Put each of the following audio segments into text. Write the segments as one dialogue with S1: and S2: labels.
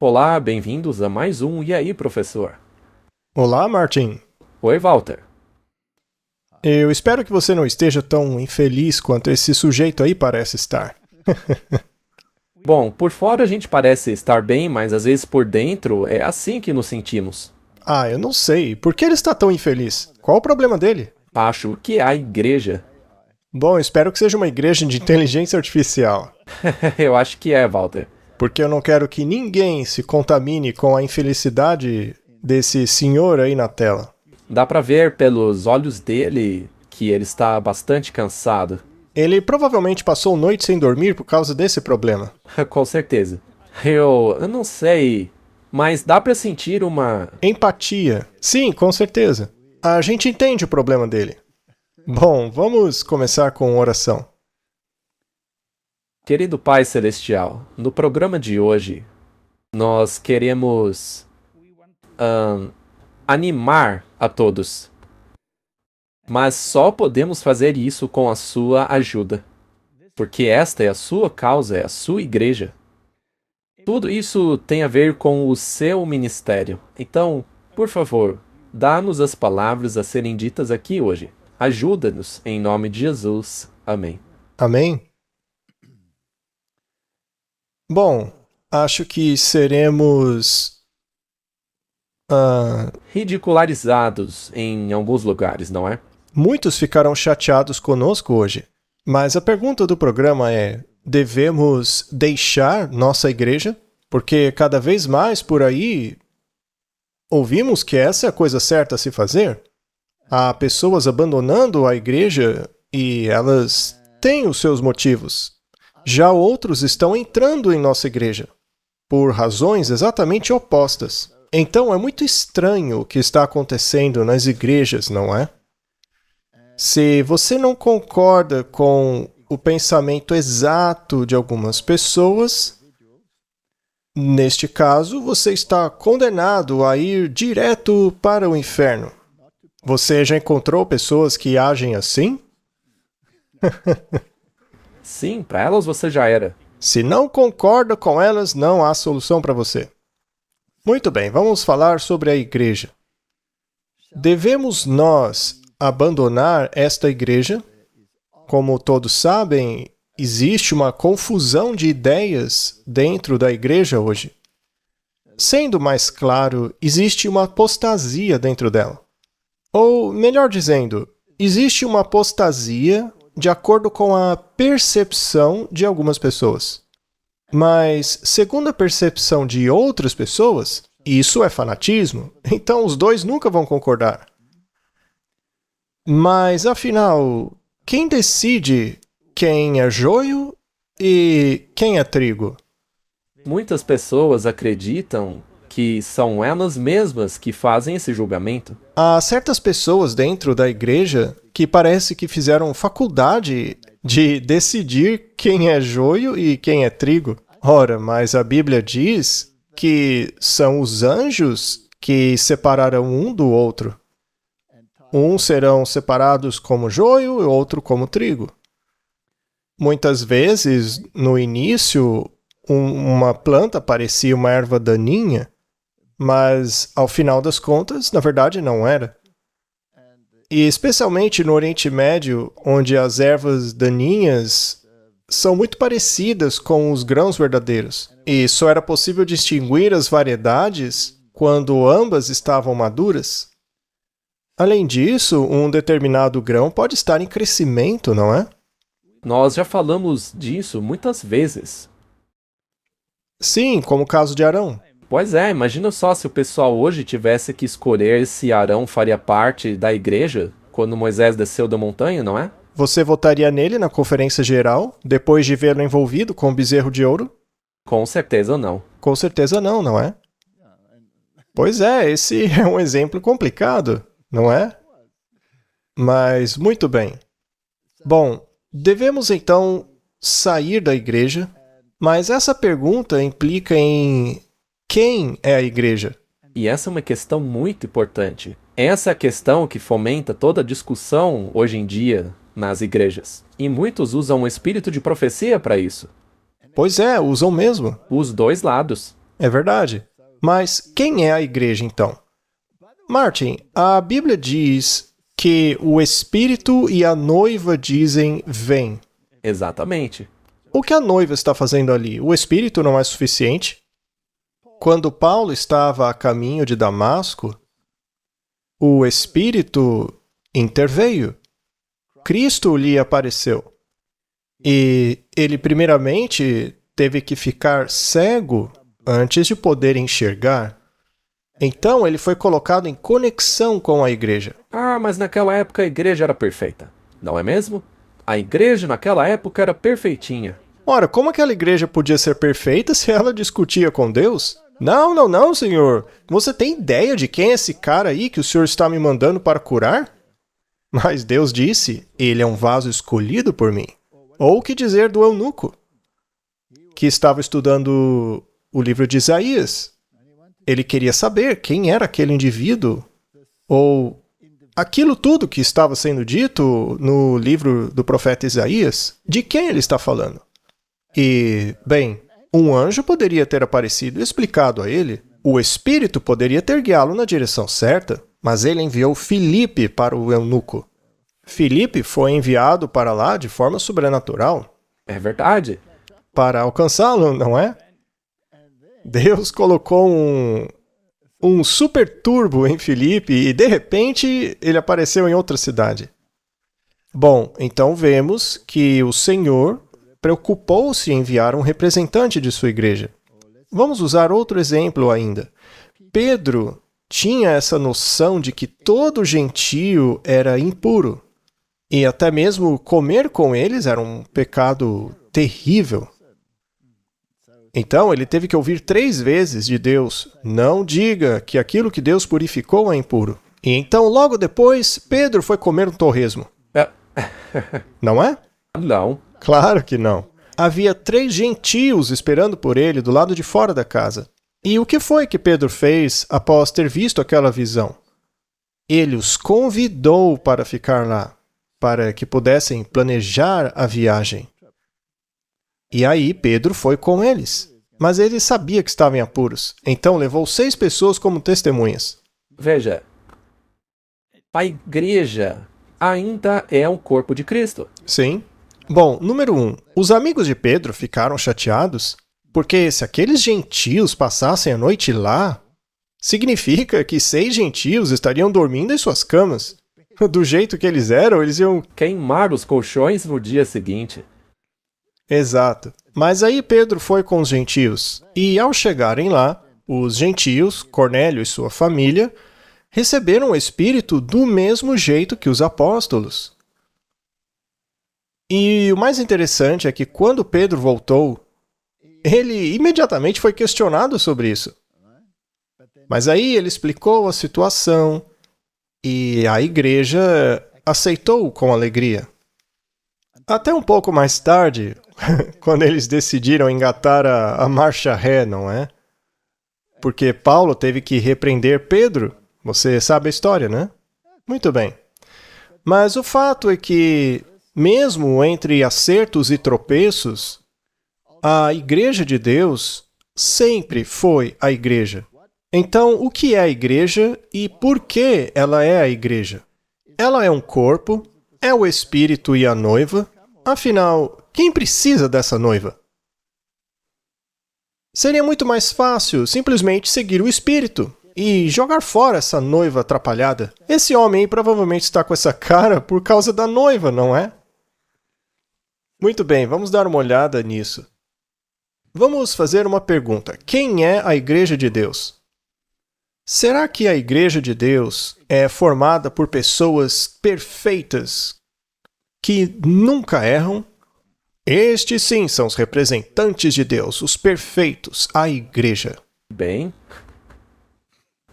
S1: Olá, bem-vindos a mais um E aí, professor?
S2: Olá, Martin.
S1: Oi, Walter.
S2: Eu espero que você não esteja tão infeliz quanto esse sujeito aí parece estar.
S1: Bom, por fora a gente parece estar bem, mas às vezes por dentro é assim que nos sentimos.
S2: Ah, eu não sei. Por que ele está tão infeliz? Qual o problema dele?
S1: Acho que a igreja.
S2: Bom, espero que seja uma igreja de inteligência artificial.
S1: Eu acho que é, Walter.
S2: Porque eu não quero que ninguém se contamine com a infelicidade desse senhor aí na tela.
S1: Dá pra ver pelos olhos dele que ele está bastante cansado.
S2: Ele provavelmente passou noite sem dormir por causa desse problema.
S1: Com certeza. Eu não sei, mas dá pra sentir uma...
S2: Empatia. Sim, com certeza. A gente entende o problema dele. Bom, vamos começar com oração.
S1: Querido Pai Celestial, no programa de hoje, nós queremos animar a todos. Mas só podemos fazer isso com a sua ajuda. Porque esta é a sua causa, é a sua igreja. Tudo isso tem a ver com o seu ministério. Então, por favor, dá-nos as palavras a serem ditas aqui hoje. Ajuda-nos, em nome de Jesus. Amém.
S2: Amém? Bom, acho que seremos
S1: Ridicularizados em alguns lugares, não é?
S2: muitos ficarão chateados conosco hoje, mas a pergunta do programa é: devemos deixar nossa igreja? Porque cada vez mais por aí ouvimos que essa é a coisa certa a se fazer. Há pessoas abandonando a igreja e elas têm os seus motivos. Já outros estão entrando em nossa igreja por razões exatamente opostas. Então é muito estranho o que está acontecendo nas igrejas, não é? Se você não concorda com o pensamento exato de algumas pessoas, neste caso, você está condenado a ir direto para o inferno. Você já encontrou pessoas que agem assim?
S1: Sim, para elas você já era.
S2: Se não concorda com elas, não há solução para você. Muito bem, vamos falar sobre a igreja. Devemos nós abandonar esta igreja? Como todos sabem, existe uma confusão de ideias dentro da igreja hoje. Sendo mais claro, existe uma apostasia dentro dela. Ou, melhor dizendo, existe uma apostasia de acordo com a percepção de algumas pessoas. Mas, segundo a percepção de outras pessoas, isso é fanatismo, então os dois nunca vão concordar. Mas, afinal, quem decide quem é joio e quem é trigo?
S1: Muitas pessoas acreditam que são elas mesmas que fazem esse julgamento.
S2: Há certas pessoas dentro da igreja que parece que fizeram faculdade de decidir quem é joio e quem é trigo. Ora, mas a Bíblia diz que são os anjos que separarão um do outro. Uns serão separados como joio e outro como trigo. Muitas vezes, no início, uma planta parecia uma erva daninha, mas, ao final das contas, na verdade não era. E especialmente no Oriente Médio, onde as ervas daninhas são muito parecidas com os grãos verdadeiros, e só era possível distinguir as variedades quando ambas estavam maduras. Além disso, um determinado grão pode estar em crescimento, não é?
S1: Nós já falamos disso muitas vezes.
S2: Sim, como o caso de Arão.
S1: Pois é, imagina só se o pessoal hoje tivesse que escolher se Arão faria parte da igreja quando Moisés desceu da montanha, não é?
S2: Você votaria nele na conferência geral, depois de vê-lo envolvido com o bezerro de ouro?
S1: Com certeza não.
S2: Com certeza não, não é? Pois é, esse é um exemplo complicado, não é? Mas, muito bem. Bom, devemos então sair da igreja, mas essa pergunta implica em quem é a igreja?
S1: E essa é uma questão muito importante. Essa é a questão que fomenta toda a discussão hoje em dia nas igrejas. E muitos usam o espírito de profecia para isso.
S2: Pois é, usam mesmo.
S1: Os dois lados.
S2: É verdade. Mas quem é a igreja, então? Martin, a Bíblia diz que o Espírito e a noiva dizem, vem.
S1: Exatamente.
S2: O que a noiva está fazendo ali? O Espírito não é suficiente? Quando Paulo estava a caminho de Damasco, o Espírito interveio. Cristo lhe apareceu. E ele, primeiramente, teve que ficar cego antes de poder enxergar. Então, ele foi colocado em conexão com a igreja.
S1: Ah, mas naquela época a igreja era perfeita, não é mesmo? A igreja naquela época era perfeitinha.
S2: Ora, como aquela igreja podia ser perfeita se ela discutia com Deus? Não, senhor. Você tem ideia de quem é esse cara aí que o senhor está me mandando para curar? Mas Deus disse, ele é um vaso escolhido por mim. Ou o que dizer do eunuco, que estava estudando o livro de Isaías. Ele queria saber quem era aquele indivíduo, ou aquilo tudo que estava sendo dito no livro do profeta Isaías, de quem ele está falando. E, bem, um anjo poderia ter aparecido e explicado a ele, o Espírito poderia ter guiá-lo na direção certa, mas ele enviou Filipe para o eunuco. Filipe foi enviado para lá de forma sobrenatural.
S1: É verdade.
S2: Para alcançá-lo, não é? Deus colocou um super turbo em Filipe e, de repente, ele apareceu em outra cidade. Bom, então vemos que o Senhor preocupou-se em enviar um representante de sua igreja. Vamos usar outro exemplo ainda. Pedro tinha essa noção de que todo gentio era impuro. E até mesmo comer com eles era um pecado terrível. Então, ele teve que ouvir 3 vezes de Deus, não diga que aquilo que Deus purificou é impuro. E então, logo depois, Pedro foi comer um torresmo. Não é?
S1: Não.
S2: Claro que não. Havia 3 gentios esperando por ele do lado de fora da casa. E o que foi que Pedro fez após ter visto aquela visão? Ele os convidou para ficar lá, para que pudessem planejar a viagem. E aí Pedro foi com eles. Mas ele sabia que estavam em apuros, então levou 6 pessoas como testemunhas.
S1: Veja, a igreja ainda é um corpo de Cristo.
S2: Sim. Bom, número 1. Os amigos de Pedro ficaram chateados, porque se aqueles gentios passassem a noite lá, significa que 6 gentios estariam dormindo em suas camas. Do jeito que eles eram, eles iam
S1: Queimar os colchões no dia seguinte.
S2: Exato. Mas aí Pedro foi com os gentios. E ao chegarem lá, os gentios, Cornélio e sua família, receberam o Espírito do mesmo jeito que os apóstolos. E o mais interessante é que quando Pedro voltou, ele imediatamente foi questionado sobre isso. Mas aí ele explicou a situação e a igreja aceitou com alegria. Até um pouco mais tarde, quando eles decidiram engatar a marcha ré, não é? Porque Paulo teve que repreender Pedro. Você sabe a história, né? Muito bem. Mas o fato é que, mesmo entre acertos e tropeços, a Igreja de Deus sempre foi a igreja. Então, o que é a igreja e por que ela é a igreja? Ela é um corpo, é o Espírito e a noiva. Afinal, quem precisa dessa noiva? Seria muito mais fácil simplesmente seguir o Espírito e jogar fora essa noiva atrapalhada. Esse homem aí provavelmente está com essa cara por causa da noiva, não é? Muito bem, vamos dar uma olhada nisso. Vamos fazer uma pergunta. Quem é a Igreja de Deus? Será que a Igreja de Deus é formada por pessoas perfeitas que nunca erram? Estes sim são os representantes de Deus, os perfeitos, a Igreja.
S1: Bem,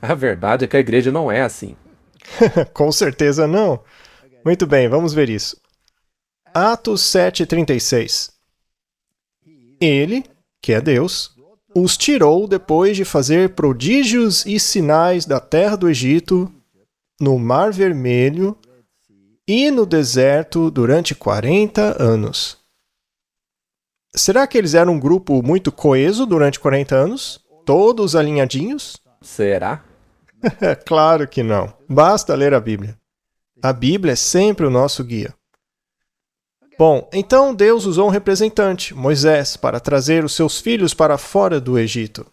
S1: a verdade é que a igreja não é assim.
S2: Com certeza não. Muito bem, vamos ver isso. Atos 7:36. Ele, que é Deus, os tirou depois de fazer prodígios e sinais da terra do Egito, no Mar Vermelho e no deserto durante 40 anos. Será que eles eram um grupo muito coeso durante 40 anos? todos alinhadinhos?
S1: Será?
S2: É claro que não. Basta ler a Bíblia. A Bíblia é sempre o nosso guia. Bom, então Deus usou um representante, Moisés, para trazer os seus filhos para fora do Egito.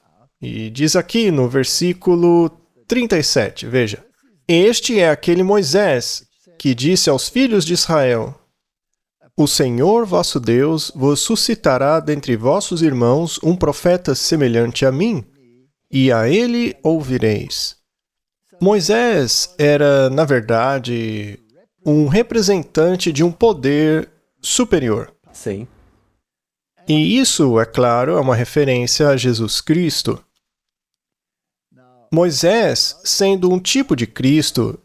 S2: E diz aqui no versículo 37, veja. Este é aquele Moisés que disse aos filhos de Israel: O Senhor vosso Deus vos suscitará dentre vossos irmãos um profeta semelhante a mim, e a ele ouvireis. Moisés era, na verdade, um representante de um poder superior.
S1: Sim.
S2: E isso, é claro, é uma referência a Jesus Cristo. Moisés, sendo um tipo de Cristo,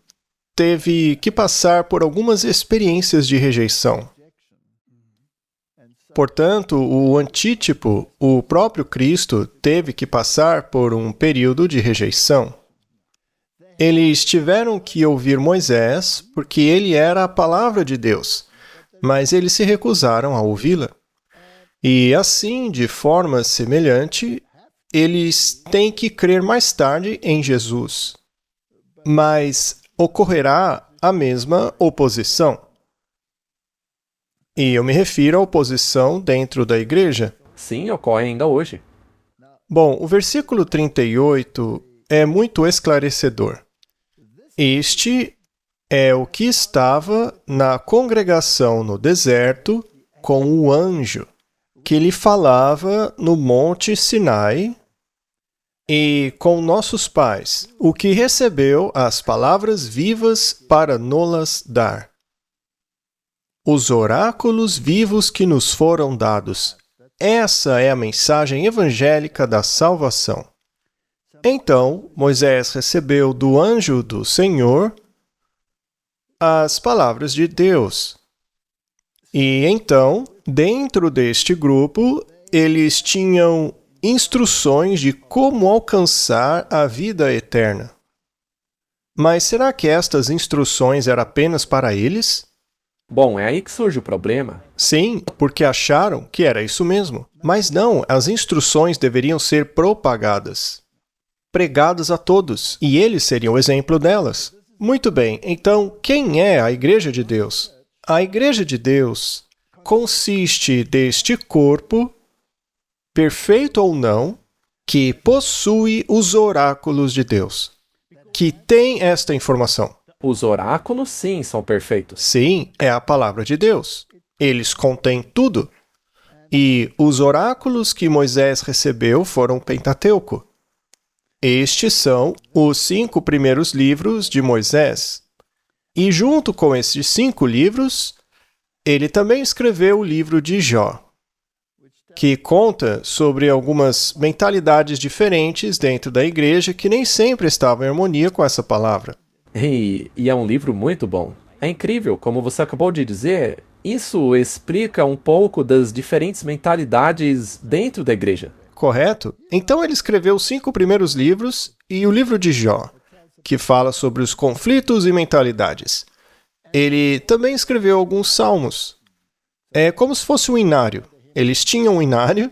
S2: teve que passar por algumas experiências de rejeição. Portanto, o antítipo, o próprio Cristo, teve que passar por um período de rejeição. Eles tiveram que ouvir Moisés porque ele era a palavra de Deus, mas eles se recusaram a ouvi-la. E assim, de forma semelhante, eles têm que crer mais tarde em Jesus. Mas ocorrerá a mesma oposição. E eu me refiro à oposição dentro da igreja.
S1: Sim, ocorre ainda hoje.
S2: Bom, o versículo 38 é muito esclarecedor. Este é o que estava na congregação no deserto com o anjo que lhe falava no monte Sinai e com nossos pais, o que recebeu as palavras vivas para nos-las dar. Os oráculos vivos que nos foram dados. Essa é a mensagem evangélica da salvação. Então, Moisés recebeu do anjo do Senhor as palavras de Deus. E então, dentro deste grupo, eles tinham instruções de como alcançar a vida eterna. Mas será que estas instruções eram apenas para eles?
S1: Bom, é aí que surge o problema.
S2: Sim, porque acharam que era isso mesmo. Mas não, as instruções deveriam ser propagadas, pregadas a todos, e eles seriam o exemplo delas. Muito bem, então quem é a Igreja de Deus? A Igreja de Deus consiste deste corpo, perfeito ou não, que possui os oráculos de Deus, que tem esta informação.
S1: Os oráculos, sim, são perfeitos.
S2: Sim, é a palavra de Deus. Eles contêm tudo. E os oráculos que Moisés recebeu foram o Pentateuco. Estes são os 5 primeiros livros de Moisés. E junto com esses 5 livros, ele também escreveu o livro de Jó, que conta sobre algumas mentalidades diferentes dentro da igreja que nem sempre estavam em harmonia com essa palavra.
S1: E é um livro muito bom. É incrível, como você acabou de dizer, isso explica um pouco das diferentes mentalidades dentro da igreja.
S2: Correto? Então ele escreveu os 5 primeiros livros e o livro de Jó, que fala sobre os conflitos e mentalidades. Ele também escreveu alguns salmos. É como se fosse um inário. Eles tinham um inário,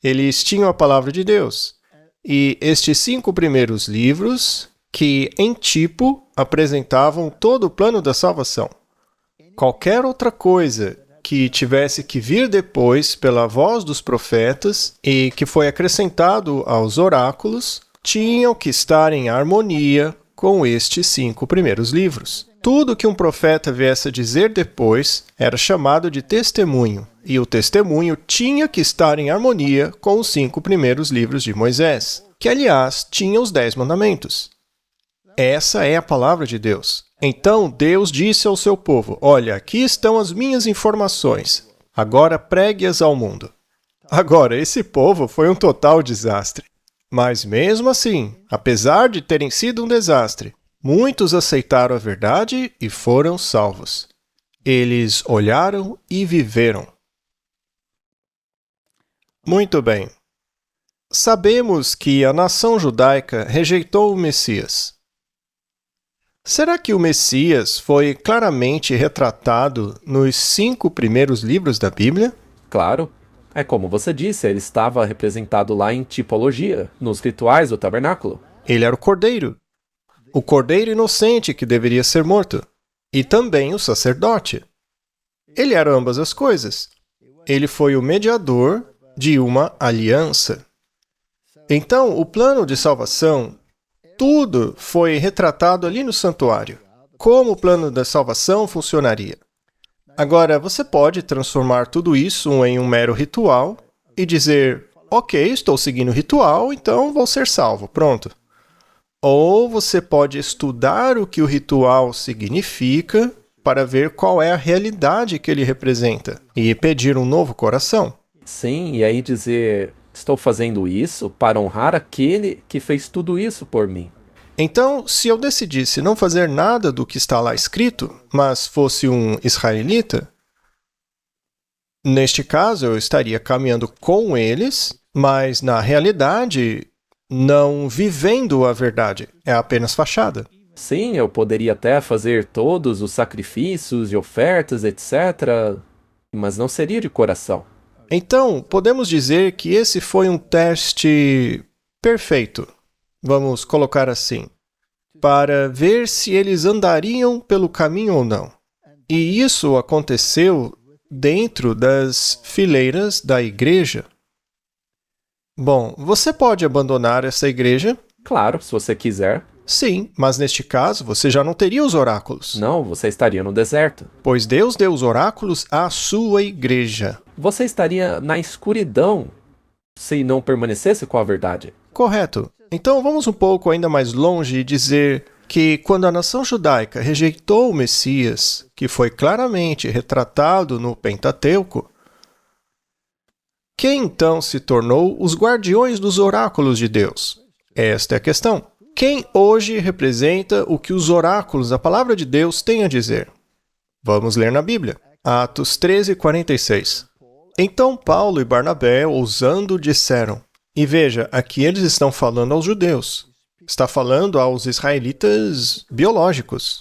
S2: eles tinham a palavra de Deus. E estes 5 primeiros livros, que em tipo apresentavam todo o plano da salvação. Qualquer outra coisa que tivesse que vir depois pela voz dos profetas e que foi acrescentado aos oráculos, tinham que estar em harmonia com estes 5 primeiros livros. Tudo que um profeta viesse a dizer depois era chamado de testemunho, e o testemunho tinha que estar em harmonia com os 5 primeiros livros de Moisés, que, aliás, tinham os 10 mandamentos. Essa é a palavra de Deus. Então Deus disse ao seu povo: olha, aqui estão as minhas informações. Agora pregue-as ao mundo. Agora, esse povo foi um total desastre. Mas mesmo assim, apesar de terem sido um desastre, muitos aceitaram a verdade e foram salvos. Eles olharam e viveram. Muito bem. Sabemos que a nação judaica rejeitou o Messias. Será que o Messias foi claramente retratado nos 5 primeiros livros da Bíblia?
S1: Claro. É como você disse, ele estava representado lá em tipologia, nos rituais do tabernáculo.
S2: Ele era o cordeiro inocente que deveria ser morto, e também o sacerdote. Ele era ambas as coisas. Ele foi o mediador de uma aliança. Então, o plano de salvação, tudo foi retratado ali no santuário. Como o plano da salvação funcionaria. Agora, você pode transformar tudo isso em um mero ritual e dizer, ok, estou seguindo o ritual, então vou ser salvo, pronto. Ou você pode estudar o que o ritual significa para ver qual é a realidade que ele representa e pedir um novo coração.
S1: Sim, e aí dizer, estou fazendo isso para honrar aquele que fez tudo isso por mim.
S2: Então, se eu decidisse não fazer nada do que está lá escrito, mas fosse um israelita, neste caso eu estaria caminhando com eles, mas na realidade não vivendo a verdade, é apenas fachada.
S1: Sim, eu poderia até fazer todos os sacrifícios e ofertas, etc., mas não seria de coração.
S2: Então, podemos dizer que esse foi um teste perfeito, vamos colocar assim, para ver se eles andariam pelo caminho ou não. E isso aconteceu dentro das fileiras da igreja. Bom, você pode abandonar essa igreja?
S1: Claro, se você quiser.
S2: Sim, mas neste caso você já não teria os oráculos.
S1: Não, você estaria no deserto.
S2: Pois Deus deu os oráculos à sua igreja.
S1: Você estaria na escuridão se não permanecesse com a verdade.
S2: Correto. Então vamos um pouco ainda mais longe e dizer que quando a nação judaica rejeitou o Messias, que foi claramente retratado no Pentateuco, quem então se tornou os guardiões dos oráculos de Deus? Esta é a questão. Quem hoje representa o que os oráculos, a palavra de Deus, têm a dizer? Vamos ler na Bíblia. Atos 13:46. Então Paulo e Barnabé, ousando, disseram. E veja, aqui eles estão falando aos judeus. Está falando aos israelitas biológicos.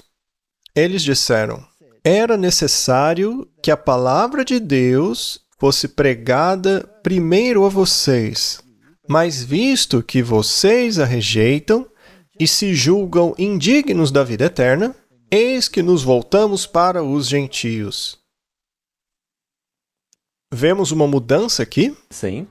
S2: Eles disseram, era necessário que a palavra de Deus fosse pregada primeiro a vocês. Mas visto que vocês a rejeitam e se julgam indignos da vida eterna, eis que nos voltamos para os gentios. Vemos uma mudança aqui?
S1: Sim.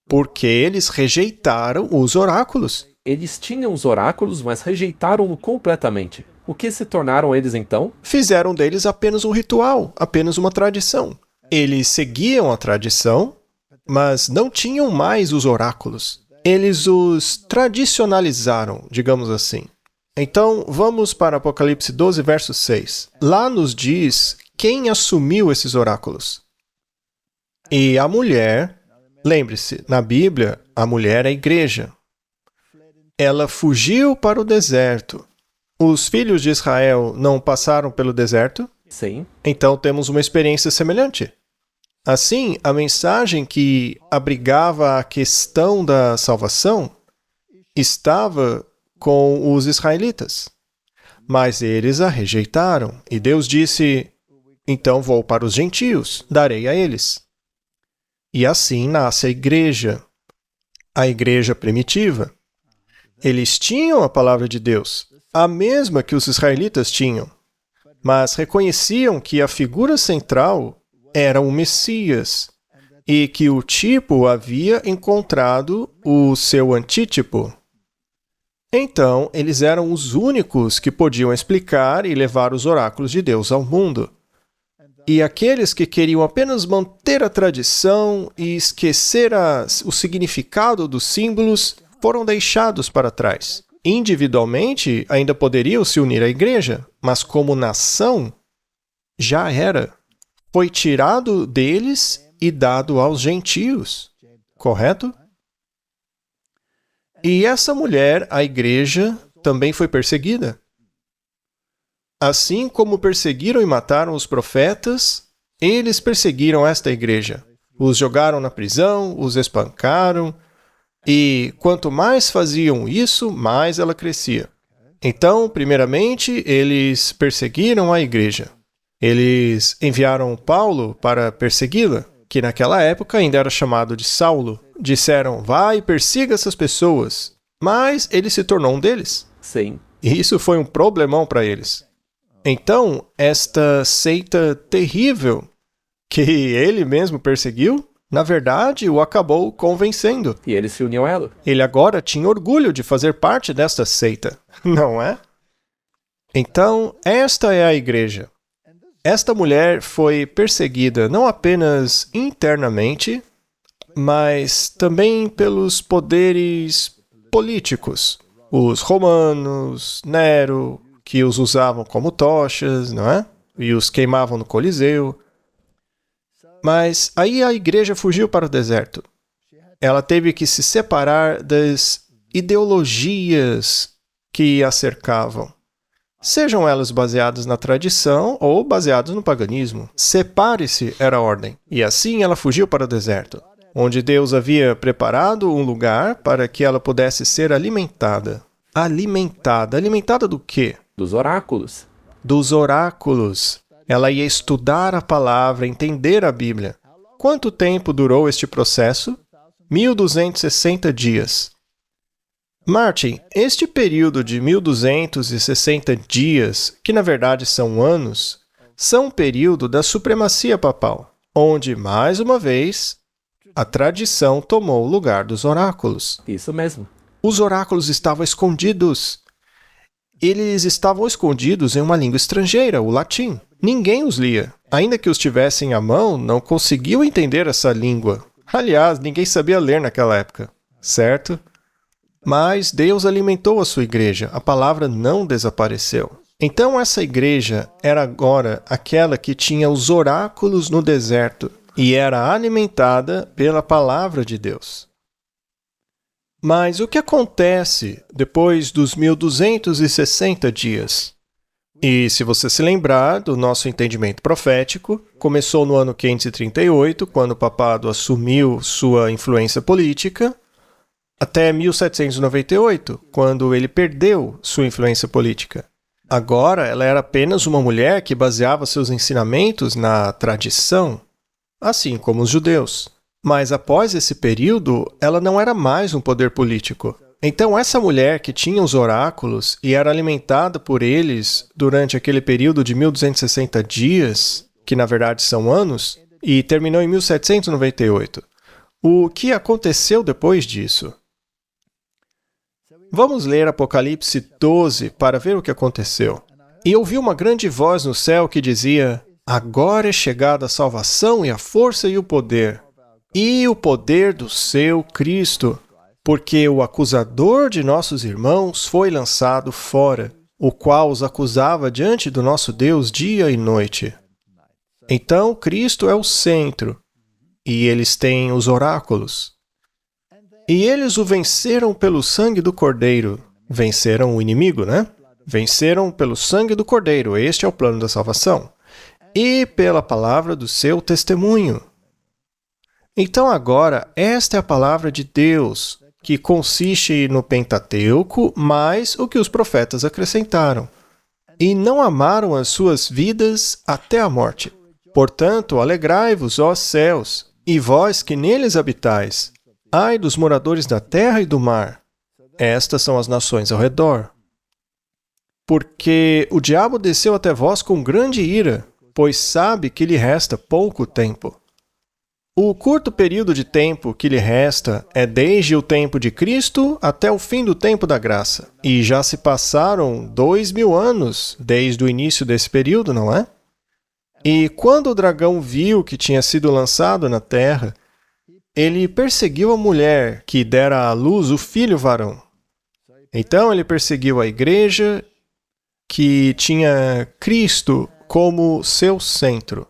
S2: Porque eles rejeitaram os oráculos.
S1: Eles tinham os oráculos, mas rejeitaram-o completamente. O que se tornaram eles então?
S2: Fizeram deles apenas um ritual, apenas uma tradição. Eles seguiam a tradição, mas não tinham mais os oráculos. Eles os tradicionalizaram, digamos assim. Então, vamos para Apocalipse 12, verso 6. Lá nos diz quem assumiu esses oráculos. E a mulher, lembre-se, na Bíblia, a mulher é a igreja. Ela fugiu para o deserto. Os filhos de Israel não passaram pelo deserto?
S1: Sim.
S2: Então temos uma experiência semelhante. Assim, a mensagem que abrigava a questão da salvação estava com os israelitas. Mas eles a rejeitaram. E Deus disse, então vou para os gentios, darei a eles. E assim nasce a igreja primitiva. Eles tinham a palavra de Deus, a mesma que os israelitas tinham, mas reconheciam que a figura central era o Messias e que o tipo havia encontrado o seu antítipo. Então, eles eram os únicos que podiam explicar e levar os oráculos de Deus ao mundo. E aqueles que queriam apenas manter a tradição e esquecer o significado dos símbolos foram deixados para trás. Individualmente, ainda poderiam se unir à igreja, mas como nação, já era. Foi tirado deles e dado aos gentios. Correto? E essa mulher, a igreja, também foi perseguida. Assim como perseguiram e mataram os profetas, eles perseguiram esta igreja. Os jogaram na prisão, os espancaram, e quanto mais faziam isso, mais ela crescia. Então, primeiramente, eles perseguiram a igreja. Eles enviaram Paulo para persegui-la. que naquela época ainda era chamado de Saulo, disseram, vai e persiga essas pessoas, mas ele se tornou um deles.
S1: Sim.
S2: E isso foi um problemão para eles. Então, esta seita terrível que ele mesmo perseguiu, na verdade, o acabou convencendo.
S1: E ele se uniu a ela.
S2: Ele agora tinha orgulho de fazer parte desta seita, não é? Então, esta é a igreja. Esta mulher foi perseguida não apenas internamente, mas também pelos poderes políticos. Os romanos, Nero, que os usavam como tochas, não é? E os queimavam no Coliseu. Mas aí a igreja fugiu para o deserto. Ela teve que se separar das ideologias que a cercavam. Sejam elas baseadas na tradição ou baseadas no paganismo. Separe-se era a ordem. E assim ela fugiu para o deserto, onde Deus havia preparado um lugar para que ela pudesse ser alimentada. Alimentada. Alimentada do quê?
S1: Dos oráculos.
S2: Dos oráculos. Ela ia estudar a palavra, entender a Bíblia. Quanto tempo durou este processo? 1260 dias. Martin, este período de 1260 dias, que na verdade são anos, são um período da supremacia papal, onde, mais uma vez, a tradição tomou o lugar dos oráculos.
S1: Isso mesmo.
S2: Os oráculos estavam escondidos. Eles estavam escondidos em uma língua estrangeira, o latim. Ninguém os lia. Ainda que os tivessem à mão, não conseguiam entender essa língua. Aliás, ninguém sabia ler naquela época, certo? Mas Deus alimentou a sua igreja. A palavra não desapareceu. Então essa igreja era agora aquela que tinha os oráculos no deserto e era alimentada pela palavra de Deus. Mas o que acontece depois dos 1260 dias? E se você se lembrar do nosso entendimento profético, começou no ano 538, quando o papado assumiu sua influência política, até 1798, quando ele perdeu sua influência política. Agora, ela era apenas uma mulher que baseava seus ensinamentos na tradição, assim como os judeus. Mas após esse período, ela não era mais um poder político. Então, essa mulher que tinha os oráculos e era alimentada por eles durante aquele período de 1260 dias, que na verdade são anos, e terminou em 1798. O que aconteceu depois disso? Vamos ler Apocalipse 12 para ver o que aconteceu. E ouvi uma grande voz no céu que dizia, agora é chegada a salvação e a força e o poder do seu Cristo, porque o acusador de nossos irmãos foi lançado fora, o qual os acusava diante do nosso Deus dia e noite. Então, Cristo é o centro, e eles têm os oráculos. E eles o venceram pelo sangue do Cordeiro. Venceram o inimigo, né? Venceram pelo sangue do Cordeiro. Este é o plano da salvação. E pela palavra do seu testemunho. Então agora, esta é a palavra de Deus, que consiste no Pentateuco, mais o que os profetas acrescentaram. E não amaram as suas vidas até a morte. Portanto, alegrai-vos, ó céus, e vós que neles habitais. Ai dos moradores da terra e do mar. Estas são as nações ao redor. Porque o diabo desceu até vós com grande ira, pois sabe que lhe resta pouco tempo. O curto período de tempo que lhe resta é desde o tempo de Cristo até o fim do tempo da graça. E já se passaram 2000 anos desde o início desse período, não é? E quando o dragão viu que tinha sido lançado na terra, ele perseguiu a mulher que dera à luz o filho varão. Então ele perseguiu a igreja que tinha Cristo como seu centro.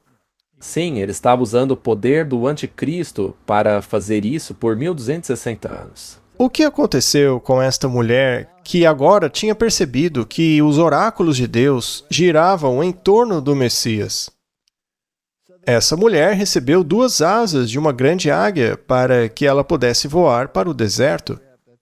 S1: Sim, ele estava usando o poder do anticristo para fazer isso por 1260 anos.
S2: O que aconteceu com esta mulher que agora tinha percebido que os oráculos de Deus giravam em torno do Messias? Essa mulher recebeu 2 asas de uma grande águia para que ela pudesse voar para o deserto.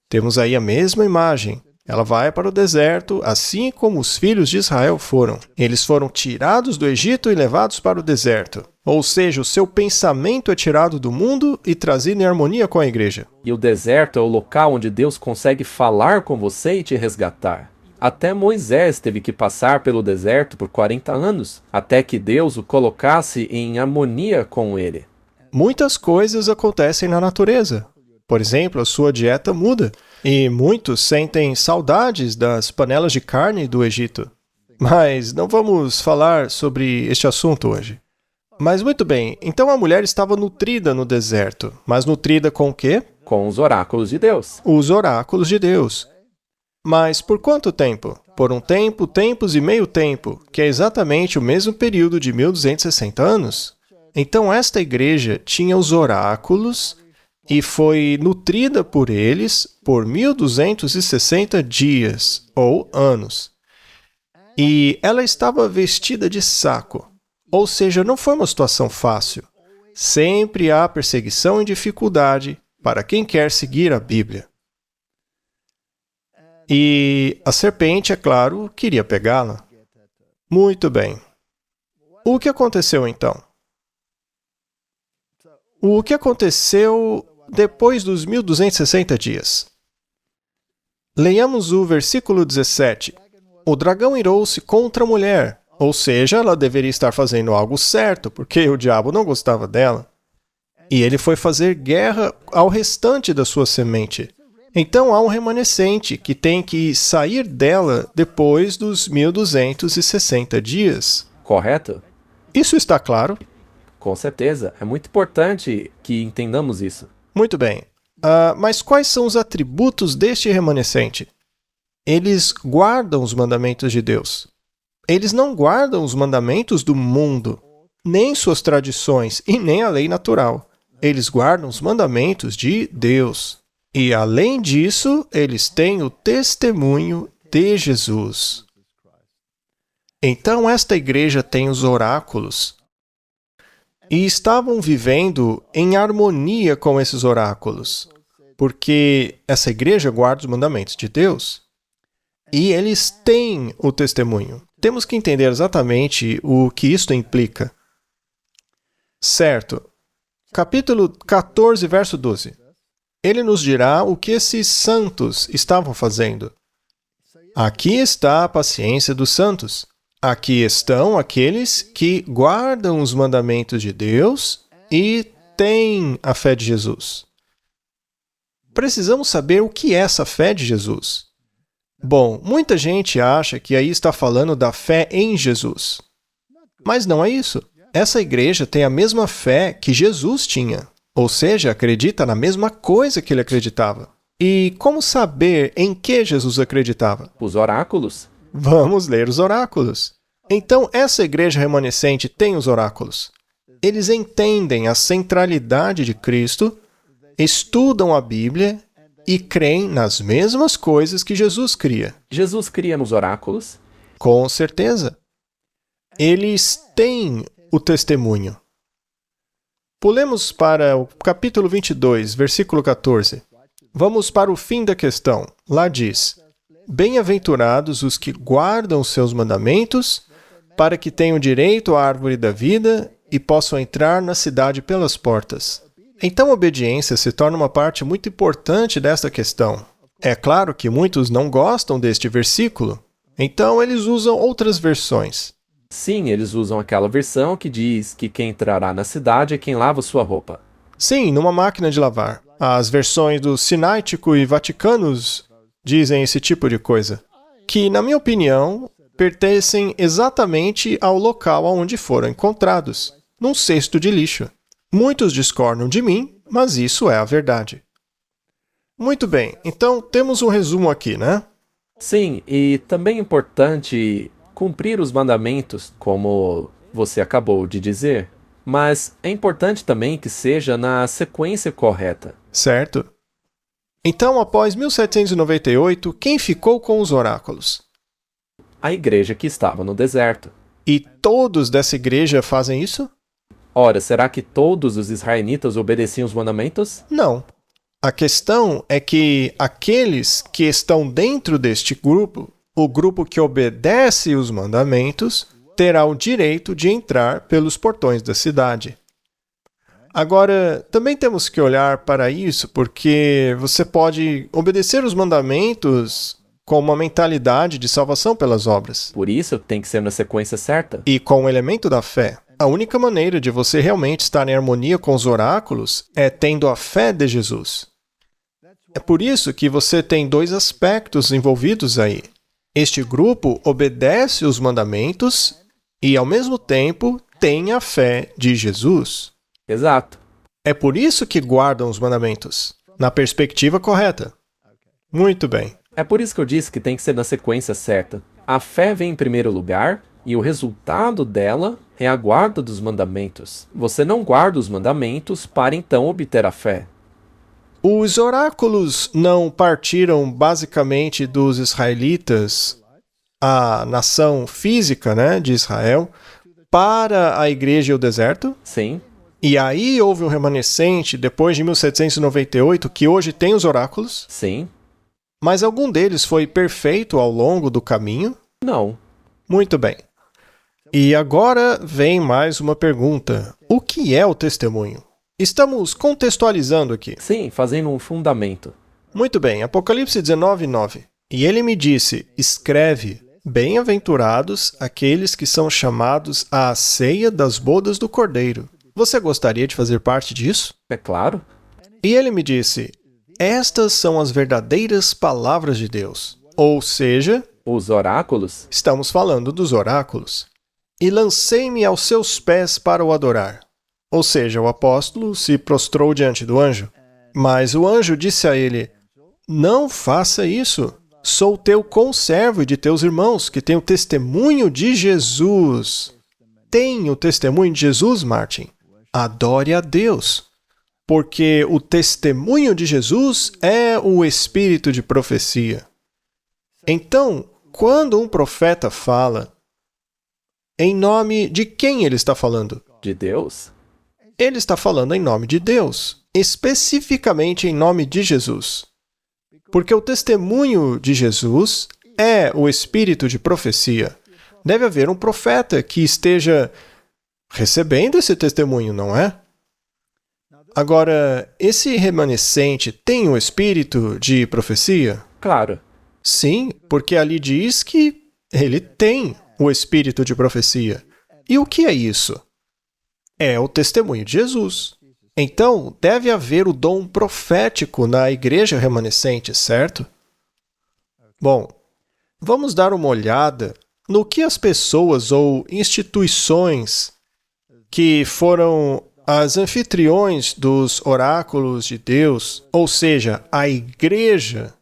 S2: Temos aí a mesma imagem. Ela vai para o deserto, assim como os filhos de Israel foram. Eles foram tirados do Egito e levados para o deserto. Ou seja, o seu pensamento é tirado do mundo e trazido em harmonia com a igreja.
S1: E o deserto é o local onde Deus consegue falar com você e te resgatar. Até Moisés teve que passar pelo deserto por 40 anos, até que Deus o colocasse em harmonia com ele.
S2: Muitas coisas acontecem na natureza. Por exemplo, a sua dieta muda. E muitos sentem saudades das panelas de carne do Egito. Mas não vamos falar sobre este assunto hoje. Mas muito bem, então a mulher estava nutrida no deserto. Mas nutrida com o quê?
S1: Com os oráculos de Deus.
S2: Os oráculos de Deus. Mas por quanto tempo? Por um tempo, tempos e meio tempo, que é exatamente o mesmo período de 1260 anos. Então esta igreja tinha os oráculos e foi nutrida por eles por 1260 dias, ou anos. E ela estava vestida de saco. Ou seja, não foi uma situação fácil. Sempre há perseguição e dificuldade para quem quer seguir a Bíblia. E a serpente, é claro, queria pegá-la. Muito bem. O que aconteceu então? O que aconteceu depois dos 1260 dias? Leiamos o versículo 17. O dragão irou-se contra a mulher, ou seja, ela deveria estar fazendo algo certo, porque o diabo não gostava dela. E ele foi fazer guerra ao restante da sua semente. Então há um remanescente que tem que sair dela depois dos 1260 dias.
S1: Correto?
S2: Isso está claro?
S1: Com certeza. É muito importante que entendamos isso.
S2: Muito bem. Mas quais são os atributos deste remanescente? Eles guardam os mandamentos de Deus. Eles não guardam os mandamentos do mundo, nem suas tradições e nem a lei natural. Eles guardam os mandamentos de Deus. E, além disso, eles têm o testemunho de Jesus. Então, esta igreja tem os oráculos. E estavam vivendo em harmonia com esses oráculos, porque essa igreja guarda os mandamentos de Deus. E eles têm o testemunho. Temos que entender exatamente o que isto implica. Certo. Capítulo 14, verso 12. Ele nos dirá o que esses santos estavam fazendo. Aqui está a paciência dos santos. Aqui estão aqueles que guardam os mandamentos de Deus e têm a fé de Jesus. Precisamos saber o que é essa fé de Jesus. Bom, muita gente acha que aí está falando da fé em Jesus. Mas não é isso. Essa igreja tem a mesma fé que Jesus tinha. Ou seja, acredita na mesma coisa que ele acreditava. E como saber em que Jesus acreditava?
S1: Os oráculos.
S2: Vamos ler os oráculos. Então, essa igreja remanescente tem os oráculos. Eles entendem a centralidade de Cristo, estudam a Bíblia e creem nas mesmas coisas que Jesus cria.
S1: Jesus cria nos oráculos.
S2: Com certeza. Eles têm o testemunho. Pulemos para o capítulo 22, versículo 14. Vamos para o fim da questão. Lá diz: Bem-aventurados os que guardam os seus mandamentos, para que tenham direito à árvore da vida e possam entrar na cidade pelas portas. Então, a obediência se torna uma parte muito importante desta questão. É claro que muitos não gostam deste versículo, então eles usam outras versões.
S1: Sim, eles usam aquela versão que diz que quem entrará na cidade é quem lava sua roupa.
S2: Sim, numa máquina de lavar. As versões do Sináitico e Vaticanos dizem esse tipo de coisa, que, na minha opinião, pertencem exatamente ao local onde foram encontrados, num cesto de lixo. Muitos discordam de mim, mas isso é a verdade. Muito bem, então temos um resumo aqui, né?
S1: Sim, e também é importante cumprir os mandamentos, como você acabou de dizer, mas é importante também que seja na sequência correta.
S2: Certo. Então, após 1798, quem ficou com os oráculos?
S1: A igreja que estava no deserto.
S2: E todos dessa igreja fazem isso?
S1: Ora, será que todos os israelitas obedeciam os mandamentos?
S2: Não. A questão é que aqueles que estão dentro deste grupo, o grupo que obedece os mandamentos, terá o direito de entrar pelos portões da cidade. Agora, também temos que olhar para isso porque você pode obedecer os mandamentos com uma mentalidade de salvação pelas obras
S1: Por isso, tem que ser na sequência certa.
S2: e com o elemento da fé. A única maneira de você realmente estar em harmonia com os oráculos é tendo a fé de Jesus. É por isso que você tem dois aspectos envolvidos aí. Este grupo obedece os mandamentos e, ao mesmo tempo, tem a fé de Jesus.
S1: Exato.
S2: É por isso que guardam os mandamentos, na perspectiva correta. Muito bem.
S1: É por isso que eu disse que tem que ser na sequência certa. A fé vem em primeiro lugar e o resultado dela é a guarda dos mandamentos. Você não guarda os mandamentos para então obter a fé.
S2: Os oráculos não partiram basicamente dos israelitas, a nação física, de Israel, para a igreja e o deserto?
S1: Sim,
S2: E aí houve um remanescente, depois de 1798, que hoje tem os oráculos,
S1: sim,
S2: mas algum deles foi perfeito ao longo do caminho?
S1: não.
S2: Muito bem. E agora vem mais uma pergunta. O que é o testemunho? Estamos contextualizando aqui.
S1: Sim, fazendo um fundamento.
S2: Muito bem, Apocalipse 19:9. E ele me disse, escreve, bem-aventurados aqueles que são chamados à ceia das bodas do Cordeiro. Você gostaria de fazer parte disso?
S1: É claro.
S2: E ele me disse, estas são as verdadeiras palavras de Deus. Ou seja,
S1: Os oráculos,
S2: estamos falando dos oráculos. E lancei-me aos seus pés para o adorar. Ou seja, o apóstolo se prostrou diante do anjo. Mas o anjo disse a ele, não faça isso. Sou teu conservo e de teus irmãos, que têm o testemunho de Jesus. Tem o testemunho de Jesus, Martin? Adore a Deus. Porque o testemunho de Jesus é o espírito de profecia. Então, quando um profeta fala, em nome de quem ele está falando?
S1: de Deus,
S2: Ele está falando em nome de Deus, especificamente em nome de Jesus. Porque o testemunho de Jesus é o espírito de profecia. Deve haver um profeta que esteja recebendo esse testemunho, não é? Agora, esse remanescente tem o espírito de profecia?
S1: claro.
S2: Sim, porque ali diz que ele tem o espírito de profecia. E o que é isso? É o testemunho de Jesus. Então, deve haver o dom profético na igreja remanescente, certo? Bom, vamos dar uma olhada no que as pessoas ou instituições que foram as anfitriões dos oráculos de Deus, ou seja, a igreja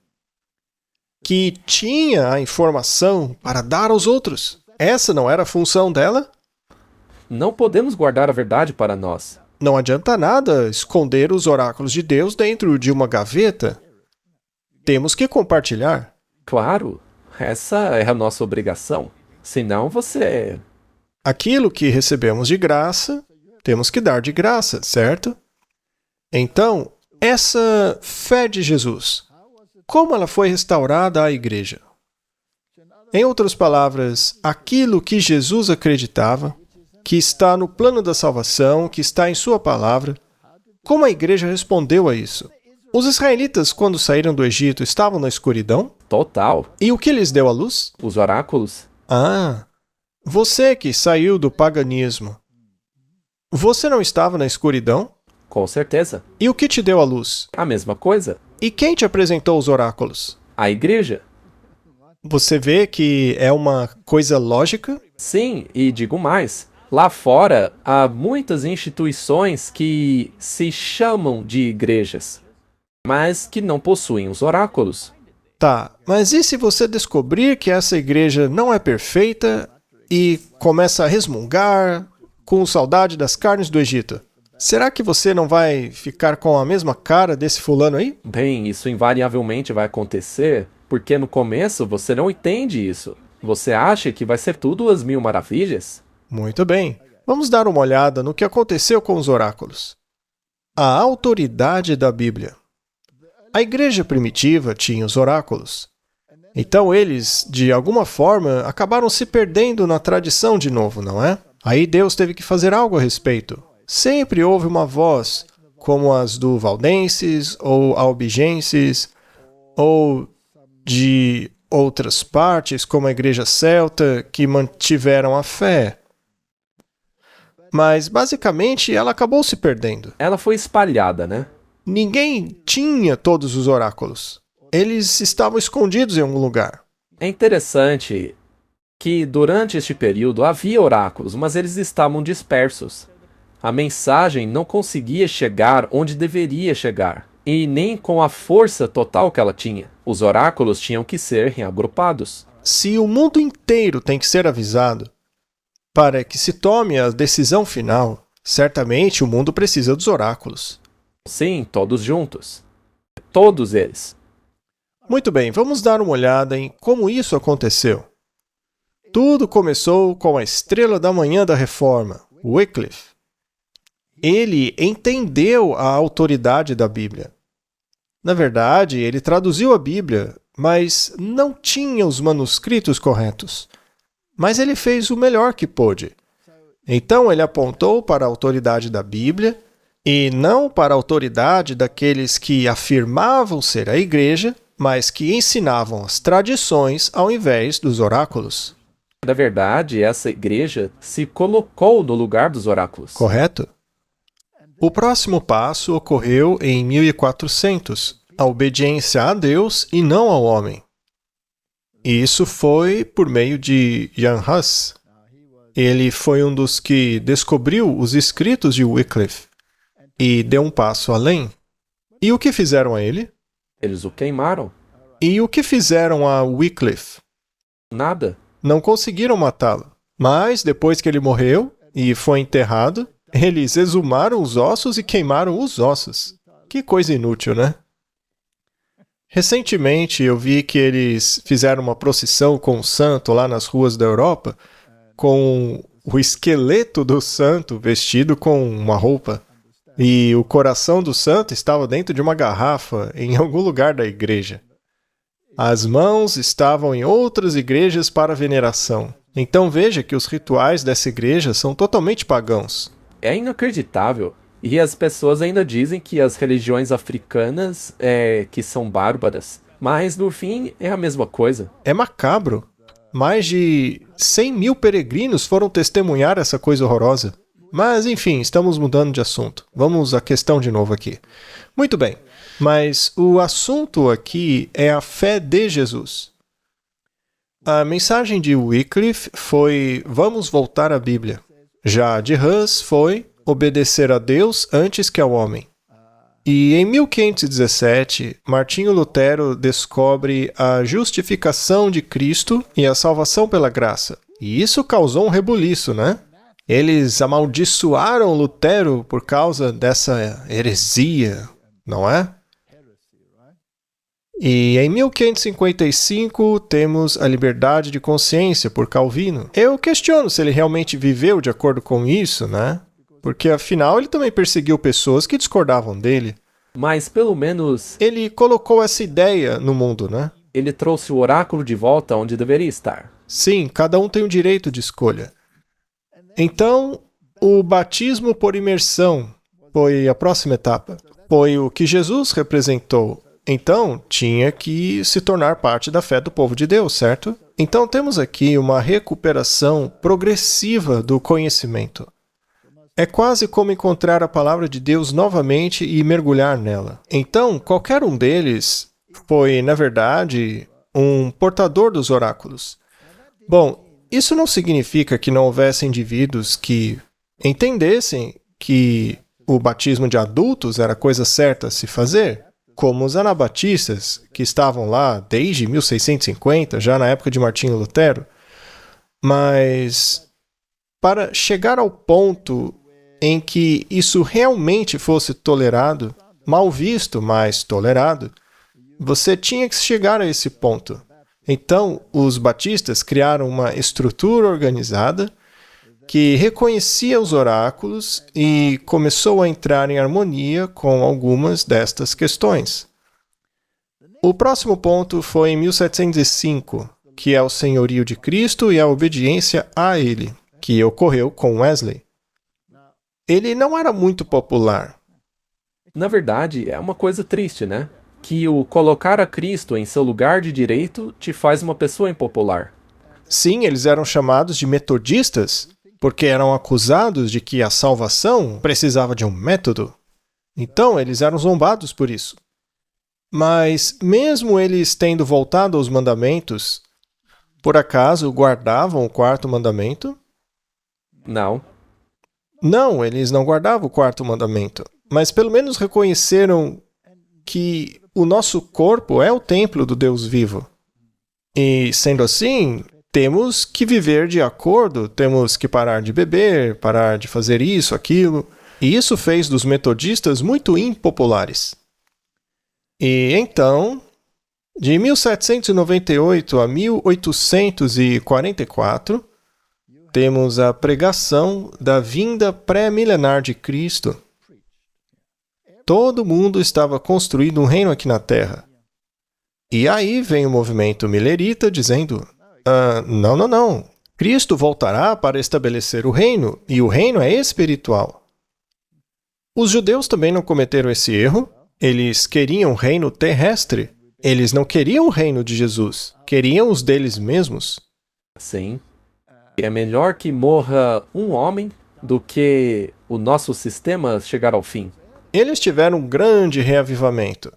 S2: que tinha a informação para dar aos outros. Essa não era a função dela?
S1: Não podemos guardar a verdade para nós.
S2: Não adianta nada esconder os oráculos de Deus dentro de uma gaveta. Temos que compartilhar.
S1: Claro, essa é a nossa obrigação. Senão você...
S2: Aquilo que recebemos de graça, temos que dar de graça, certo? Então, essa fé de Jesus, como ela foi restaurada à igreja? Em outras palavras, aquilo que Jesus acreditava, que está no plano da salvação, que está em sua palavra, como a igreja respondeu a isso? Os israelitas, quando saíram do Egito, estavam na escuridão?
S1: Total.
S2: E o que lhes deu a luz?
S1: Os oráculos?
S2: Ah, você que saiu do paganismo, você não estava na escuridão?
S1: Com certeza.
S2: E o que te deu a luz?
S1: A mesma coisa.
S2: E quem te apresentou os oráculos?
S1: A igreja?
S2: Você vê que é uma coisa lógica?
S1: Sim, e digo mais. Lá fora, há muitas instituições que se chamam de igrejas, mas que não possuem os oráculos.
S2: Tá, mas e se você descobrir que essa igreja não é perfeita e começa a resmungar com saudade das carnes do Egito? Será que você não vai ficar com a mesma cara desse fulano aí?
S1: Bem, isso invariavelmente vai acontecer, porque no começo você não entende isso. Você acha que vai ser tudo às mil maravilhas?
S2: Muito bem. Vamos dar uma olhada no que aconteceu com os oráculos. A autoridade da Bíblia. A igreja primitiva tinha os oráculos. Então eles, de alguma forma, acabaram se perdendo na tradição de novo, não é? Aí Deus teve que fazer algo a respeito. Sempre houve uma voz, como as do Valdenses ou Albigenses, ou de outras partes, como a Igreja Celta, que mantiveram a fé. Mas, basicamente, ela acabou se perdendo.
S1: Ela foi espalhada, né?
S2: Ninguém tinha todos os oráculos. Eles estavam escondidos em algum lugar.
S1: É interessante que durante este período havia oráculos, mas eles estavam dispersos. A mensagem não conseguia chegar onde deveria chegar, e nem com a força total que ela tinha. Os oráculos tinham que ser reagrupados.
S2: Se o mundo inteiro tem que ser avisado para que se tome a decisão final, certamente o mundo precisa dos oráculos.
S1: Sim, todos juntos. Todos eles.
S2: Muito bem, vamos dar uma olhada em como isso aconteceu. Tudo começou com a estrela da manhã da Reforma, Wycliffe. Ele entendeu a autoridade da Bíblia. Na verdade, ele traduziu a Bíblia, mas não tinha os manuscritos corretos. Mas ele fez o melhor que pôde. Então ele apontou para a autoridade da Bíblia e não para a autoridade daqueles que afirmavam ser a igreja, mas que ensinavam as tradições ao invés dos oráculos.
S1: Na verdade, essa igreja se colocou no lugar dos oráculos.
S2: Correto? O próximo passo ocorreu em 1400, a obediência a Deus e não ao homem. E isso foi por meio de Jan Hus. Ele foi um dos que descobriu os escritos de Wycliffe e deu um passo além. E o que fizeram a ele?
S1: Eles o queimaram.
S2: E o que fizeram a Wycliffe?
S1: Nada.
S2: Não conseguiram matá-lo. Mas depois que ele morreu e foi enterrado, eles exumaram os ossos e queimaram os ossos. Que coisa inútil, né? Recentemente eu vi que eles fizeram uma procissão com o santo lá nas ruas da Europa, com o esqueleto do santo vestido com uma roupa. E o coração do santo estava dentro de uma garrafa em algum lugar da igreja. As mãos estavam em outras igrejas para veneração. Então veja que os rituais dessa igreja são totalmente pagãos.
S1: É inacreditável. E as pessoas ainda dizem que as religiões africanas que são bárbaras. Mas no fim é a mesma coisa.
S2: É macabro. Mais de 100 mil peregrinos foram testemunhar essa coisa horrorosa. Mas, enfim, estamos mudando de assunto. Vamos à questão de novo aqui. Muito bem, mas o assunto aqui é a fé de Jesus. A mensagem de Wycliffe foi: vamos voltar à Bíblia. Já a de Hus foi: obedecer a Deus antes que ao homem. E em 1517, Martinho Lutero descobre a justificação de Cristo e a salvação pela graça. E isso causou um rebuliço, né? Eles amaldiçoaram Lutero por causa dessa heresia, não é? E em 1555 temos a liberdade de consciência por Calvino. Eu questiono se ele realmente viveu de acordo com isso, né? Porque afinal ele também perseguiu pessoas que discordavam dele.
S1: Mas pelo menos
S2: Ele colocou essa ideia no mundo, né?
S1: ele trouxe o oráculo de volta onde deveria estar.
S2: Sim, cada um tem o direito de escolha. Então, o batismo por imersão foi a próxima etapa. Foi o que Jesus representou. Então, tinha que se tornar parte da fé do povo de Deus, certo? Então, temos aqui uma recuperação progressiva do conhecimento. É quase como encontrar a palavra de Deus novamente e mergulhar nela. Então, qualquer um deles foi, na verdade, um portador dos oráculos. Bom, isso não significa que não houvesse indivíduos que entendessem que o batismo de adultos era a coisa certa a se fazer, como os anabatistas, que estavam lá desde 1650, já na época de Martinho Lutero. Mas, para chegar ao ponto em que isso realmente fosse tolerado, mal visto, mas tolerado, você tinha que chegar a esse ponto. Então, os batistas criaram uma estrutura organizada que reconhecia os oráculos e começou a entrar em harmonia com algumas destas questões. O próximo ponto foi em 1705, que é o senhorio de Cristo e a obediência a Ele, que ocorreu com Wesley. Ele não era muito popular.
S1: Na verdade, é uma coisa triste, né? Que o colocar a Cristo em seu lugar de direito te faz uma pessoa impopular.
S2: Sim, eles eram chamados de metodistas, porque eram acusados de que a salvação precisava de um método. Então, eles eram zombados por isso. Mas, mesmo eles tendo voltado aos mandamentos, por acaso guardavam o quarto mandamento?
S1: Não.
S2: Não, eles não guardavam o quarto mandamento. Mas pelo menos reconheceram que o nosso corpo é o templo do Deus vivo. E, sendo assim, temos que viver de acordo, temos que parar de beber, parar de fazer isso, aquilo. E isso fez dos metodistas muito impopulares. E então, de 1798 a 1844, temos a pregação da vinda pré-milenar de Cristo. Todo mundo estava construindo um reino aqui na Terra. E aí vem o movimento milerita dizendo, não. Cristo voltará para estabelecer o reino, e o reino é espiritual. Os judeus também não cometeram esse erro. Eles queriam o reino terrestre. Eles não queriam o reino de Jesus. Queriam os deles mesmos.
S1: Sim. É melhor que morra um homem do que o nosso sistema chegar ao fim.
S2: Eles tiveram um grande reavivamento.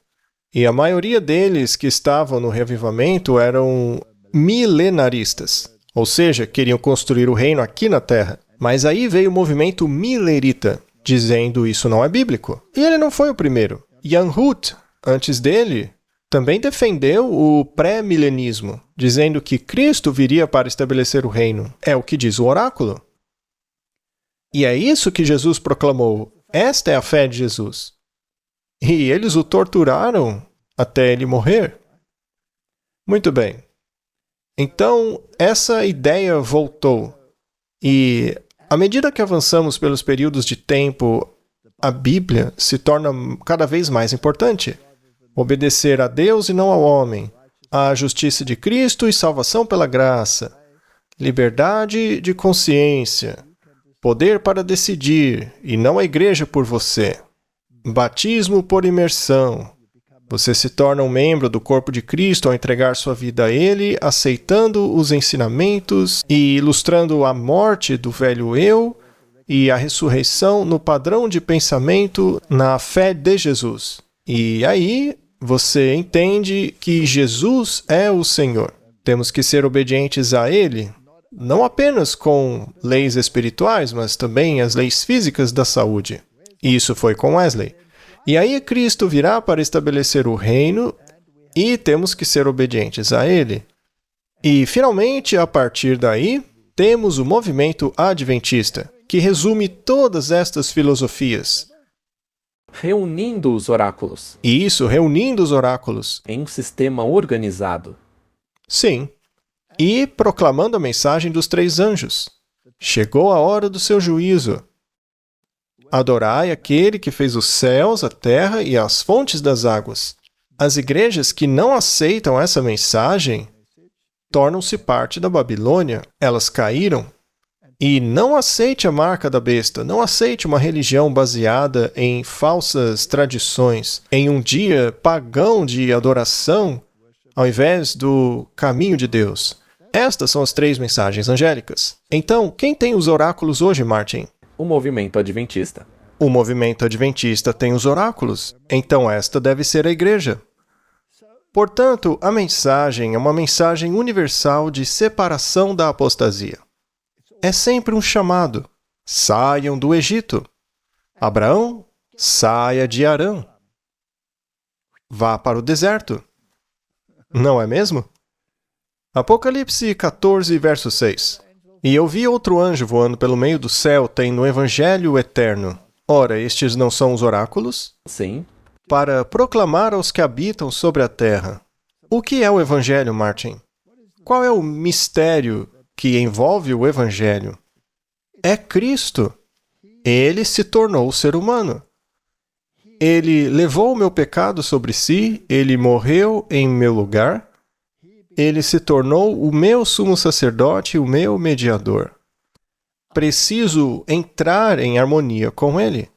S2: E a maioria deles que estavam no reavivamento eram milenaristas. Ou seja, queriam construir o reino aqui na Terra. Mas aí veio o movimento milerita, dizendo isso não é bíblico. E ele não foi o primeiro. Jan Hus, antes dele, também defendeu o pré-milenismo, dizendo que Cristo viria para estabelecer o reino. É o que diz o oráculo. E é isso que Jesus proclamou. Esta é a fé de Jesus. E eles o torturaram até ele morrer. Muito bem. Então, essa ideia voltou. E, à medida que avançamos pelos períodos de tempo, a Bíblia se torna cada vez mais importante. Obedecer a Deus e não ao homem. A justiça de Cristo e salvação pela graça. Liberdade de consciência. Poder para decidir, e não a igreja por você. Batismo por imersão. Você se torna um membro do corpo de Cristo ao entregar sua vida a Ele, aceitando os ensinamentos e ilustrando a morte do velho eu e a ressurreição no padrão de pensamento na fé de Jesus. E aí você entende que Jesus é o Senhor. Temos que ser obedientes a Ele, não apenas com leis espirituais, mas também as leis físicas da saúde. E isso foi com Wesley. E aí Cristo virá para estabelecer o reino e temos que ser obedientes a Ele. E, finalmente, a partir daí, temos o movimento adventista, que resume todas estas filosofias.
S1: Reunindo os oráculos.
S2: E isso, reunindo os oráculos.
S1: Em um sistema organizado.
S2: Sim. E proclamando a mensagem dos 3 anjos. Chegou a hora do seu juízo. Adorai aquele que fez os céus, a terra e as fontes das águas. As igrejas que não aceitam essa mensagem tornam-se parte da Babilônia. Elas caíram. E não aceite a marca da besta, não aceite uma religião baseada em falsas tradições, em um dia pagão de adoração, ao invés do caminho de Deus. Estas são as 3 mensagens angélicas. Então, quem tem os oráculos hoje, Martin?
S1: O movimento adventista.
S2: O movimento adventista tem os oráculos, então esta deve ser a igreja. Portanto, a mensagem é uma mensagem universal de separação da apostasia. É sempre um chamado. Saiam do Egito. Abraão, saia de Harã. Vá para o deserto. Não é mesmo? Apocalipse 14, verso 6. E eu vi outro anjo voando pelo meio do céu, tendo o evangelho eterno. Ora, estes não são os oráculos?
S1: Sim.
S2: Para proclamar aos que habitam sobre a terra. O que é o evangelho, Martin? Qual é o mistério que envolve o evangelho? É Cristo. Ele se tornou ser humano. Ele levou o meu pecado sobre si, ele morreu em meu lugar, ele se tornou o meu sumo sacerdote, o meu mediador. Preciso entrar em harmonia com ele.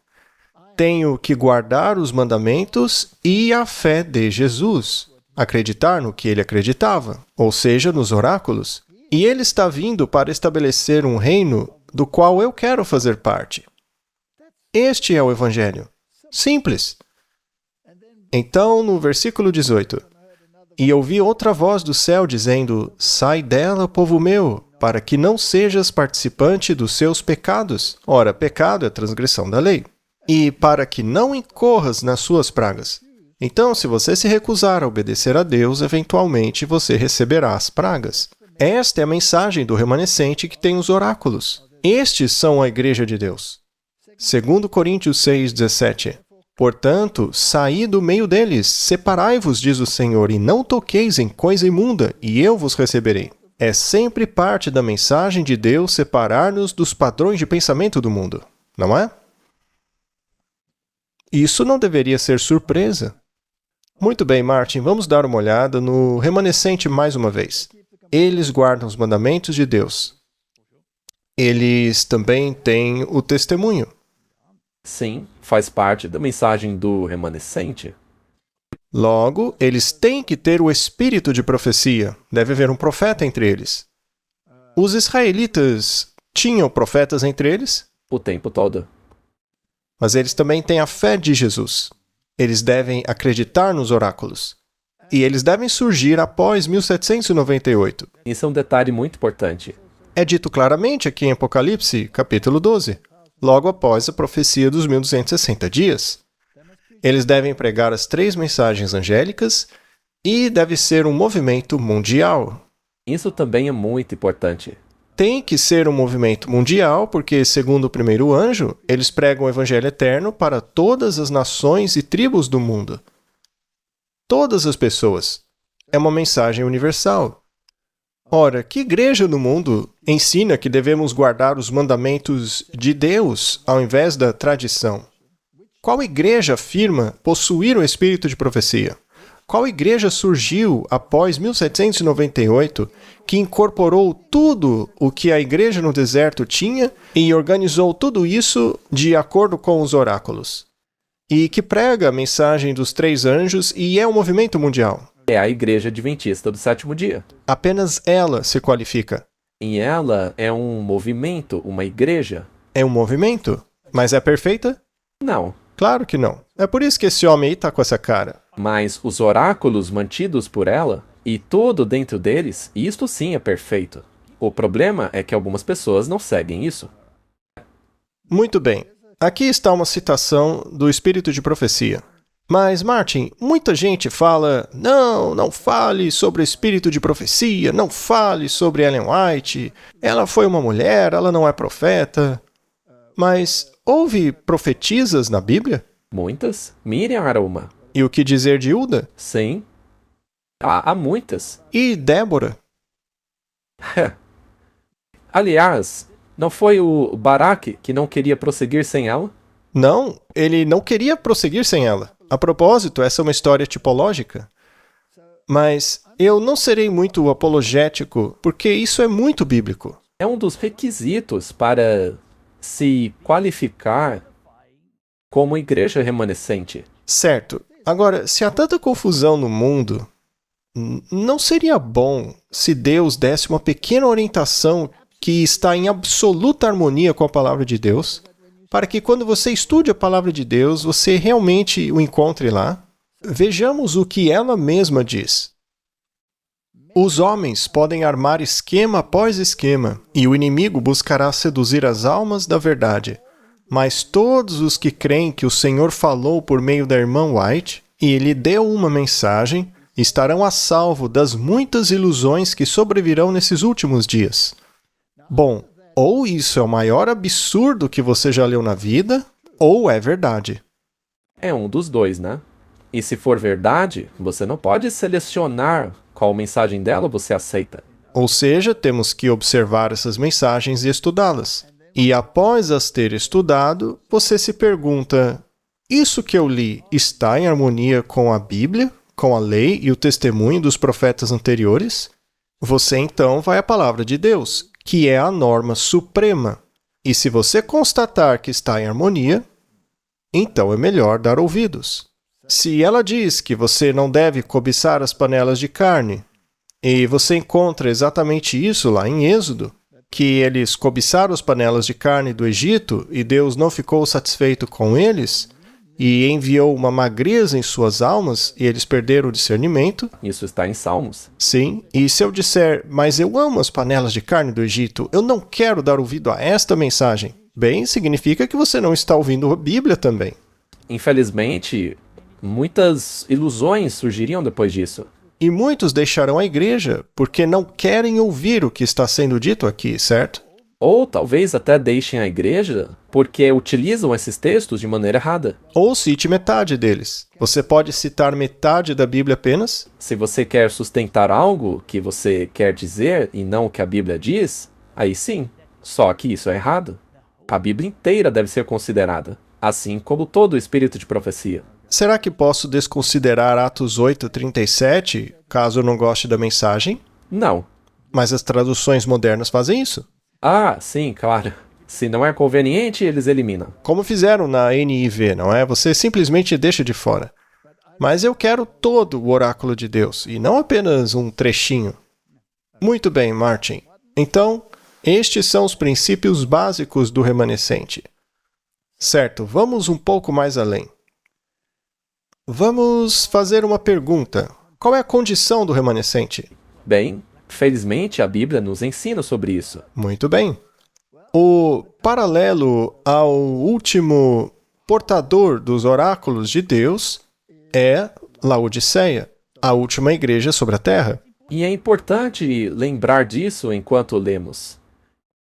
S2: Tenho que guardar os mandamentos e a fé de Jesus, acreditar no que ele acreditava, ou seja, nos oráculos. E ele está vindo para estabelecer um reino do qual eu quero fazer parte. Este é o Evangelho. Simples. Então, no versículo 18, e ouvi outra voz do céu dizendo, sai dela, povo meu, para que não sejas participante dos seus pecados. Ora, pecado é transgressão da lei. E para que não incorras nas suas pragas. Então, se você se recusar a obedecer a Deus, eventualmente você receberá as pragas. Esta é a mensagem do remanescente que tem os oráculos. Estes são a igreja de Deus. 2 Coríntios 6:17. Portanto, saí do meio deles, separai-vos, diz o Senhor, e não toqueis em coisa imunda, e eu vos receberei. É sempre parte da mensagem de Deus separar-nos dos padrões de pensamento do mundo, não é? Isso não deveria ser surpresa. Muito bem, Martin, vamos dar uma olhada no remanescente mais uma vez. Eles guardam os mandamentos de Deus. Eles também têm o testemunho.
S1: Sim, faz parte da mensagem do remanescente.
S2: Logo, eles têm que ter o espírito de profecia. Deve haver um profeta entre eles. Os israelitas tinham profetas entre eles,
S1: O tempo todo.
S2: mas eles também têm a fé de Jesus. Eles devem acreditar nos oráculos. E eles devem surgir após 1798.
S1: Isso é um detalhe muito importante.
S2: É dito claramente aqui em Apocalipse, capítulo 12, logo após a profecia dos 1260 dias. Eles devem pregar as 3 mensagens angélicas e deve ser um movimento mundial.
S1: Isso também é muito importante.
S2: Tem que ser um movimento mundial, porque, segundo o primeiro anjo, eles pregam o evangelho eterno para todas as nações e tribos do mundo. Todas as pessoas. É uma mensagem universal. Ora, que igreja no mundo ensina que devemos guardar os mandamentos de Deus ao invés da tradição? Qual igreja afirma possuir o espírito de profecia? Qual igreja surgiu após 1798 que incorporou tudo o que a igreja no deserto tinha e organizou tudo isso de acordo com os oráculos? E que prega a mensagem dos 3 anjos e é um movimento mundial?
S1: É a Igreja Adventista do Sétimo Dia.
S2: Apenas ela se qualifica.
S1: E ela é um movimento, uma igreja?
S2: É um movimento? Mas é perfeita?
S1: Não.
S2: Claro que não. É por isso que esse homem aí tá com essa cara.
S1: Mas os oráculos mantidos por ela, e tudo dentro deles, isto sim é perfeito. O problema é que algumas pessoas não seguem isso.
S2: Muito bem. Aqui está uma citação do espírito de profecia. Mas, Martin, muita gente fala, não fale sobre o espírito de profecia, não fale sobre Ellen White, ela foi uma mulher, ela não é profeta. Mas houve profetisas na Bíblia?
S1: Muitas? Miriam era uma.
S2: E o que dizer de Hilda?
S1: Sim. Há muitas.
S2: E Débora?
S1: Aliás, não foi o Baraque que não queria prosseguir sem ela?
S2: Não, ele não queria prosseguir sem ela. A propósito, essa é uma história tipológica. Mas eu não serei muito apologético, porque isso é muito bíblico.
S1: É um dos requisitos para se qualificar como igreja remanescente.
S2: Certo. Agora, se há tanta confusão no mundo, não seria bom se Deus desse uma pequena orientação que está em absoluta harmonia com a palavra de Deus, para que quando você estude a palavra de Deus, você realmente o encontre lá? Vejamos o que ela mesma diz. Os homens podem armar esquema após esquema, e o inimigo buscará seduzir as almas da verdade. Mas todos os que creem que o Senhor falou por meio da irmã White, e lhe deu uma mensagem, estarão a salvo das muitas ilusões que sobrevirão nesses últimos dias. Bom, ou isso é o maior absurdo que você já leu na vida, ou é verdade.
S1: É um dos dois, né? E se for verdade, você não pode selecionar qual mensagem dela você aceita.
S2: Ou seja, temos que observar essas mensagens e estudá-las. E após as ter estudado, você se pergunta, isso que eu li está em harmonia com a Bíblia, com a lei e o testemunho dos profetas anteriores? Você então vai à palavra de Deus, que é a norma suprema. E se você constatar que está em harmonia, então é melhor dar ouvidos. Se ela diz que você não deve cobiçar as panelas de carne, e você encontra exatamente isso lá em Êxodo, que eles cobiçaram as panelas de carne do Egito e Deus não ficou satisfeito com eles e enviou uma magreza em suas almas e eles perderam o discernimento.
S1: Isso está em Salmos.
S2: Sim, e se eu disser, mas eu amo as panelas de carne do Egito, eu não quero dar ouvido a esta mensagem. Bem, significa que você não está ouvindo a Bíblia também.
S1: Infelizmente, muitas ilusões surgiriam depois disso.
S2: E muitos deixarão a igreja porque não querem ouvir o que está sendo dito aqui, certo?
S1: Ou talvez até deixem a igreja porque utilizam esses textos de maneira errada.
S2: Ou cite metade deles. Você pode citar metade da Bíblia apenas?
S1: Se você quer sustentar algo que você quer dizer e não o que a Bíblia diz, aí sim. Só que isso é errado. A Bíblia inteira deve ser considerada, assim como todo o espírito de profecia.
S2: Será que posso desconsiderar Atos 8:37, caso eu não goste da mensagem?
S1: Não.
S2: Mas as traduções modernas fazem isso.
S1: Ah, sim, claro. Se não é conveniente, eles eliminam.
S2: Como fizeram na NIV, não é? Você simplesmente deixa de fora. Mas eu quero todo o oráculo de Deus, e não apenas um trechinho. Muito bem, Martin. Então, estes são os princípios básicos do remanescente. Certo, vamos um pouco mais além. Vamos fazer uma pergunta. Qual é a condição do remanescente?
S1: Bem, felizmente a Bíblia nos ensina sobre isso.
S2: Muito bem. O paralelo ao último portador dos oráculos de Deus é Laodiceia, a última igreja sobre a terra.
S1: E é importante lembrar disso enquanto lemos.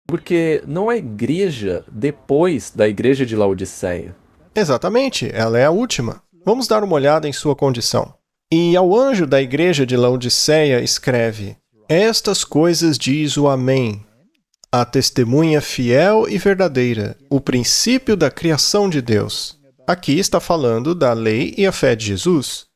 S1: Porque não há igreja depois da igreja de Laodiceia.
S2: Exatamente, ela é a última. Vamos dar uma olhada em sua condição. E ao anjo da igreja de Laodiceia escreve: Estas coisas diz o Amém, a testemunha fiel e verdadeira, o princípio da criação de Deus. Aqui está falando da lei e a fé de Jesus.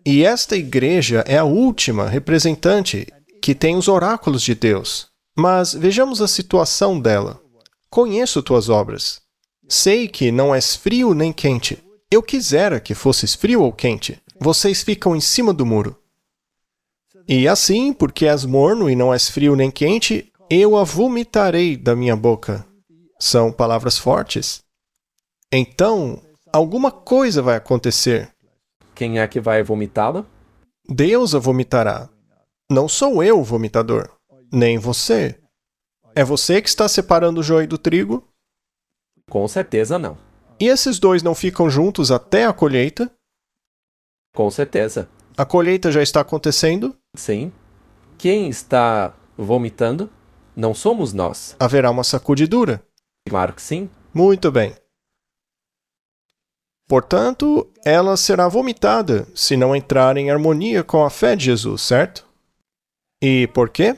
S2: E esta igreja é a última representante que tem os oráculos de Deus. Mas vejamos a situação dela. Conheço tuas obras. Sei que não és frio nem quente. Eu quisera que fosses frio ou quente. Vocês ficam em cima do muro. E assim, porque és morno e não és frio nem quente, eu a vomitarei da minha boca. São palavras fortes. Então, alguma coisa vai acontecer.
S1: Quem é que vai vomitá-la?
S2: Deus a vomitará. Não sou eu o vomitador, nem você. É você que está separando o joio do trigo?
S1: Com certeza não.
S2: E esses dois não ficam juntos até a colheita?
S1: Com certeza.
S2: A colheita já está acontecendo?
S1: Sim. Quem está vomitando? Não somos nós.
S2: Haverá uma sacudidura?
S1: Claro que sim.
S2: Muito bem. Portanto, ela será vomitada se não entrar em harmonia com a fé de Jesus, certo? E por quê?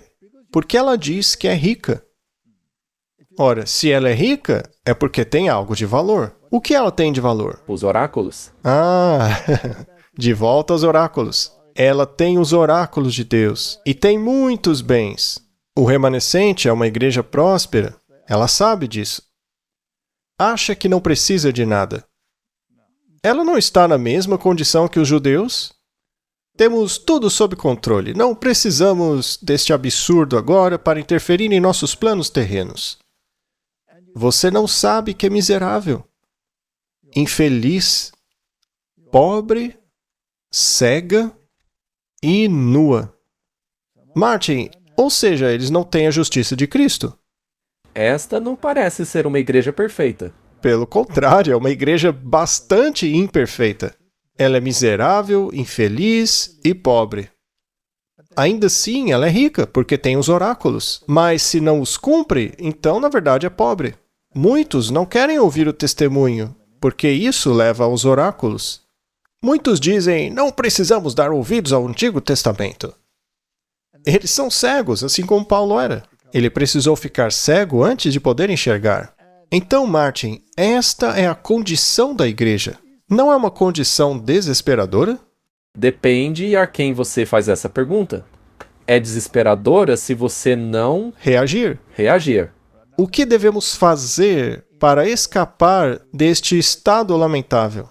S2: Porque ela diz que é rica. Ora, se ela é rica, é porque tem algo de valor. O que ela tem de valor?
S1: Os oráculos.
S2: Ah, de volta aos oráculos. Ela tem os oráculos de Deus e tem muitos bens. O remanescente é uma igreja próspera. Ela sabe disso. Acha que não precisa de nada. Ela não está na mesma condição que os judeus? Temos tudo sob controle. Não precisamos deste absurdo agora para interferir em nossos planos terrenos. Você não sabe que é miserável, infeliz, pobre, cega e nua. Martin, ou seja, eles não têm a justiça de Cristo.
S1: Esta não parece ser uma igreja perfeita.
S2: Pelo contrário, é uma igreja bastante imperfeita. Ela é miserável, infeliz e pobre. Ainda assim, ela é rica, porque tem os oráculos. Mas se não os cumpre, então, na verdade, é pobre. Muitos não querem ouvir o testemunho, porque isso leva aos oráculos. Muitos dizem, não precisamos dar ouvidos ao Antigo Testamento. Eles são cegos, assim como Paulo era. Ele precisou ficar cego antes de poder enxergar. Então, Martin, esta é a condição da igreja. Não é uma condição desesperadora?
S1: Depende a quem você faz essa pergunta. É desesperadora se você não
S2: Reagir.
S1: reagir.
S2: O que devemos fazer para escapar deste estado lamentável?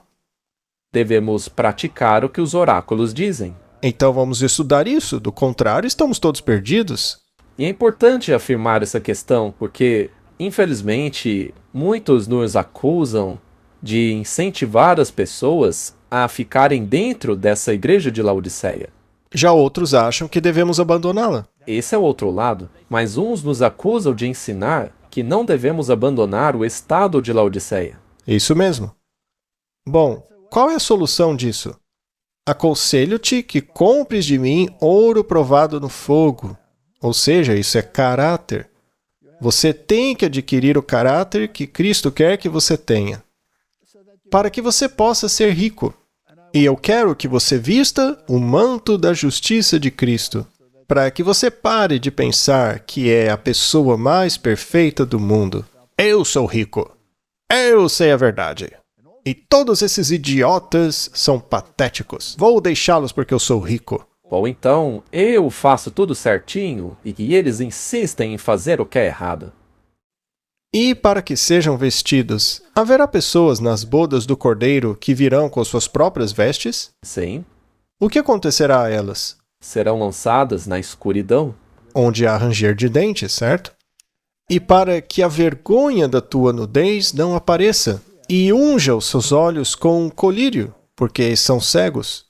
S1: Devemos praticar o que os oráculos dizem.
S2: Então vamos estudar isso, do contrário, estamos todos perdidos.
S1: E é importante afirmar essa questão porque, infelizmente, muitos nos acusam de incentivar as pessoas a ficarem dentro dessa igreja de Laodiceia.
S2: Já outros acham que devemos abandoná-la.
S1: Esse é o outro lado, mas uns nos acusam de ensinar que não devemos abandonar o estado de Laodiceia.
S2: Isso mesmo. Bom, qual é a solução disso? Aconselho-te que compres de mim ouro provado no fogo. Ou seja, isso é caráter. Você tem que adquirir o caráter que Cristo quer que você tenha, para que você possa ser rico. E eu quero que você vista o manto da justiça de Cristo, para que você pare de pensar que é a pessoa mais perfeita do mundo. Eu sou rico. Eu sei a verdade. E todos esses idiotas são patéticos. Vou deixá-los porque eu sou rico.
S1: Ou então, eu faço tudo certinho e que eles insistem em fazer o que é errado.
S2: E para que sejam vestidos, haverá pessoas nas bodas do Cordeiro que virão com suas próprias vestes?
S1: Sim,
S2: O que acontecerá a elas?
S1: serão lançadas na escuridão.
S2: Onde há ranger de dentes, certo? E para que a vergonha da tua nudez não apareça, e unja os seus olhos com colírio, porque são cegos.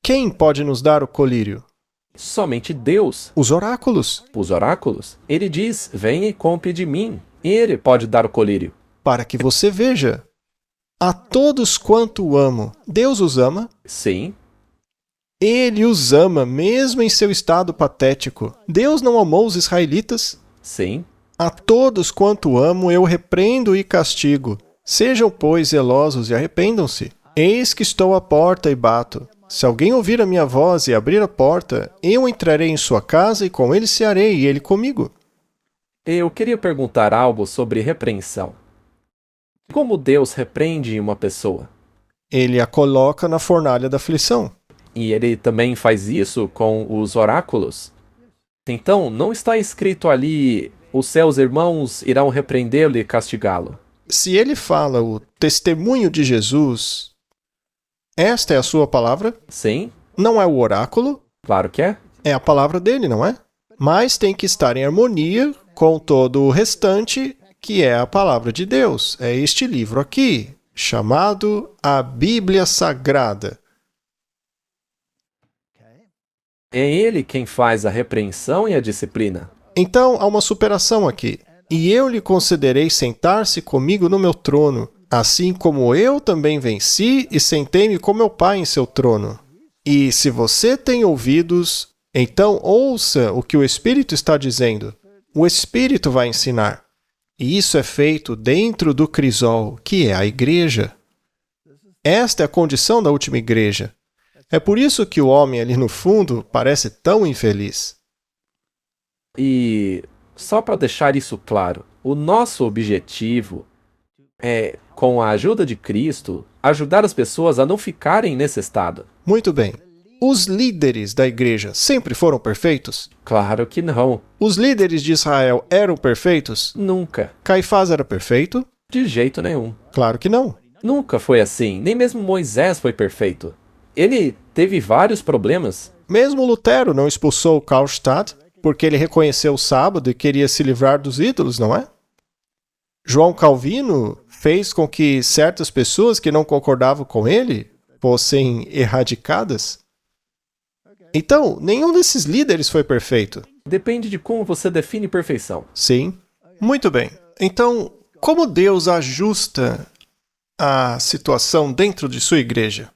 S2: Quem pode nos dar o colírio?
S1: Somente Deus,
S2: Os oráculos,
S1: os oráculos. Ele diz, venha e compre de mim. Ele pode dar o colírio.
S2: para que você veja. A todos quanto amo, Deus os ama.
S1: Sim,
S2: Ele os ama, mesmo em seu estado patético. Deus não amou os israelitas?
S1: sim.
S2: A todos quanto amo, eu repreendo e castigo. Sejam, pois, zelosos e arrependam-se. Eis que estou à porta e bato. Se alguém ouvir a minha voz e abrir a porta, eu entrarei em sua casa e com ele cearei, e ele comigo.
S1: Eu queria perguntar algo sobre repreensão. Como Deus repreende uma pessoa?
S2: Ele a coloca na fornalha da aflição.
S1: E ele também faz isso com os oráculos? Então, não está escrito ali, os seus irmãos irão repreendê-lo e castigá-lo.
S2: Se ele fala o testemunho de Jesus, esta é a sua palavra?
S1: Sim,
S2: Não é o oráculo,
S1: claro que é.
S2: é a palavra dele, não é? Mas tem que estar em harmonia com todo o restante, que é a palavra de Deus. É este livro aqui, chamado a Bíblia Sagrada.
S1: É ele quem faz a repreensão e a disciplina.
S2: Então, há uma superação aqui. E eu lhe concederei sentar-se comigo no meu trono, assim como eu também venci e sentei-me com meu Pai em seu trono. E se você tem ouvidos, então ouça o que o Espírito está dizendo. O Espírito vai ensinar. E isso é feito dentro do crisol, que é a igreja. Esta é a condição da última igreja. É por isso que o homem ali no fundo parece tão infeliz.
S1: E só para deixar isso claro, o nosso objetivo é, com a ajuda de Cristo, ajudar as pessoas a não ficarem nesse estado.
S2: Muito bem. Os líderes da igreja sempre foram perfeitos?
S1: Claro que não.
S2: Os líderes de Israel eram perfeitos?
S1: Nunca.
S2: Caifás era perfeito?
S1: De jeito nenhum.
S2: Claro que não.
S1: Nunca foi assim. Nem mesmo Moisés foi perfeito. Ele teve vários problemas.
S2: Mesmo Lutero não expulsou Karlstadt porque ele reconheceu o sábado e queria se livrar dos ídolos, não é? João Calvino fez com que certas pessoas que não concordavam com ele fossem erradicadas. Então, nenhum desses líderes foi perfeito.
S1: Depende de como você define perfeição.
S2: Sim. Muito bem. Então, como Deus ajusta a situação dentro de sua igreja?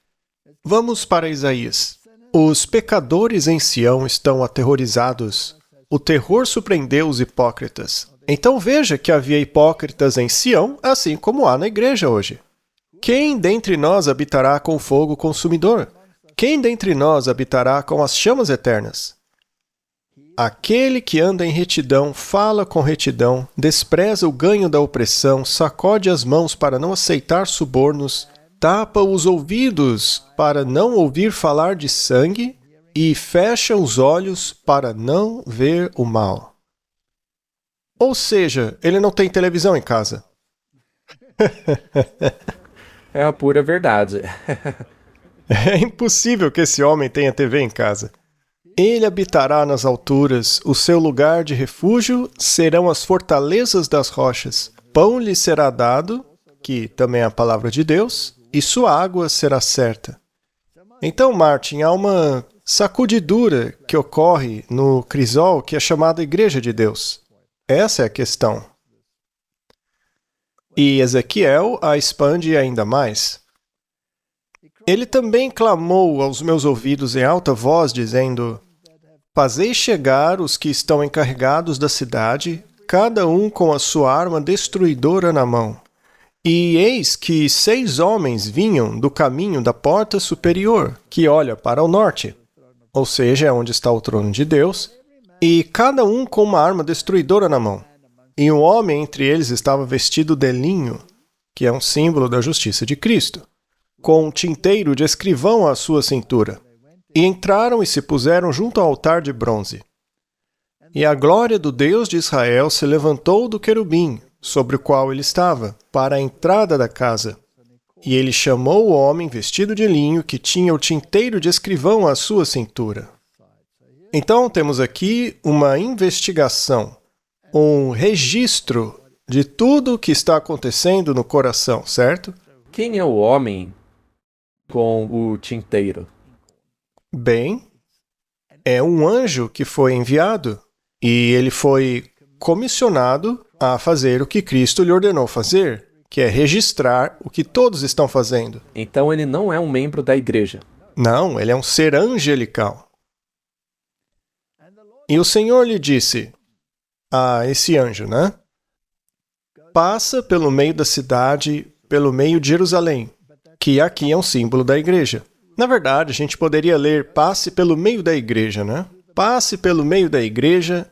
S2: Vamos para Isaías. Os pecadores em Sião estão aterrorizados. O terror surpreendeu os hipócritas. Então veja que havia hipócritas em Sião, assim como há na igreja hoje. Quem dentre nós habitará com fogo consumidor? Quem dentre nós habitará com as chamas eternas? Aquele que anda em retidão, fala com retidão, despreza o ganho da opressão, sacode as mãos para não aceitar subornos, tapa os ouvidos para não ouvir falar de sangue e fecha os olhos para não ver o mal. Ou seja, ele não tem televisão em casa.
S1: É a pura verdade.
S2: É impossível que esse homem tenha TV em casa. Ele habitará nas alturas, o seu lugar de refúgio serão as fortalezas das rochas. Pão lhe será dado, que também é a palavra de Deus, e sua água será certa. Então, Martin, há uma sacudidura que ocorre no crisol que é chamada Igreja de Deus. Essa é a questão. E Ezequiel a expande ainda mais. Ele também clamou aos meus ouvidos em alta voz, dizendo: Fazei chegar os que estão encarregados da cidade, cada um com a sua arma destruidora na mão. E eis que 6 homens vinham do caminho da porta superior, que olha para o norte, ou seja, é onde está o trono de Deus, e cada um com uma arma destruidora na mão. E um homem entre eles estava vestido de linho, que é um símbolo da justiça de Cristo, com um tinteiro de escrivão à sua cintura. E entraram e se puseram junto ao altar de bronze. E a glória do Deus de Israel se levantou do querubim, sobre o qual ele estava, para a entrada da casa. E ele chamou o homem vestido de linho, que tinha o tinteiro de escrivão à sua cintura. Então temos aqui uma investigação, um registro de tudo o que está acontecendo no coração, certo?
S1: Quem é o homem com o tinteiro?
S2: Bem, é um anjo que foi enviado e ele foi comissionado a fazer o que Cristo lhe ordenou fazer, que é registrar o que todos estão fazendo.
S1: Então ele não é um membro da igreja.
S2: Não, ele é um ser angelical. E o Senhor lhe disse a esse anjo, né? Passa pelo meio da cidade, pelo meio de Jerusalém, que aqui é um símbolo da igreja. Na verdade, a gente poderia ler passe pelo meio da igreja, né? Passe pelo meio da igreja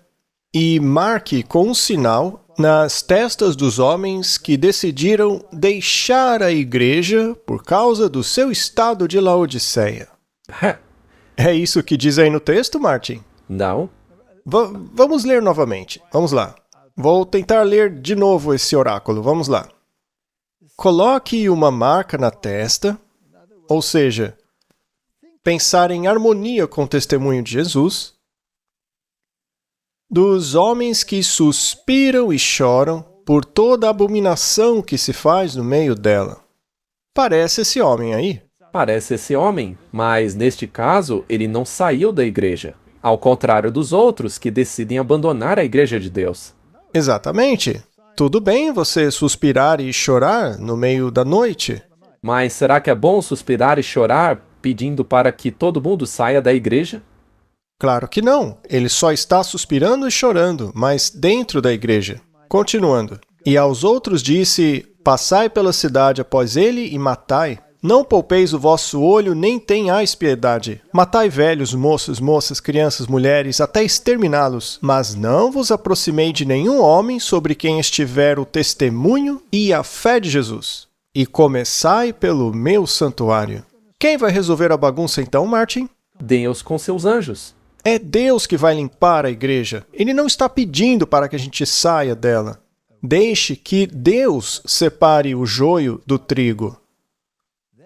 S2: e marque com um sinal nas testas dos homens que decidiram deixar a igreja por causa do seu estado de Laodiceia. É isso que diz aí no texto, Martin?
S1: Não.
S2: Vamos ler novamente. Vamos lá. Vou tentar ler de novo esse oráculo. Vamos lá. Coloque uma marca na testa, ou seja, pensar em harmonia com o testemunho de Jesus, dos homens que suspiram e choram por toda a abominação que se faz no meio dela. Parece esse homem aí.
S1: Parece esse homem, mas neste caso ele não saiu da igreja, ao contrário dos outros que decidem abandonar a igreja de Deus.
S2: Exatamente. Tudo bem você suspirar e chorar no meio da noite.
S1: Mas será que é bom suspirar e chorar pedindo para que todo mundo saia da igreja?
S2: Claro que não. Ele só está suspirando e chorando, mas dentro da igreja. Continuando. E aos outros disse: Passai pela cidade após ele e matai. Não poupeis o vosso olho, nem tenhais piedade. Matai velhos, moços, moças, crianças, mulheres, até exterminá-los. Mas não vos aproximei de nenhum homem sobre quem estiver o testemunho e a fé de Jesus. E começai pelo meu santuário. Quem vai resolver a bagunça então, Martin?
S1: Deus com seus anjos.
S2: É Deus que vai limpar a igreja. Ele não está pedindo para que a gente saia dela. Deixe que Deus separe o joio do trigo.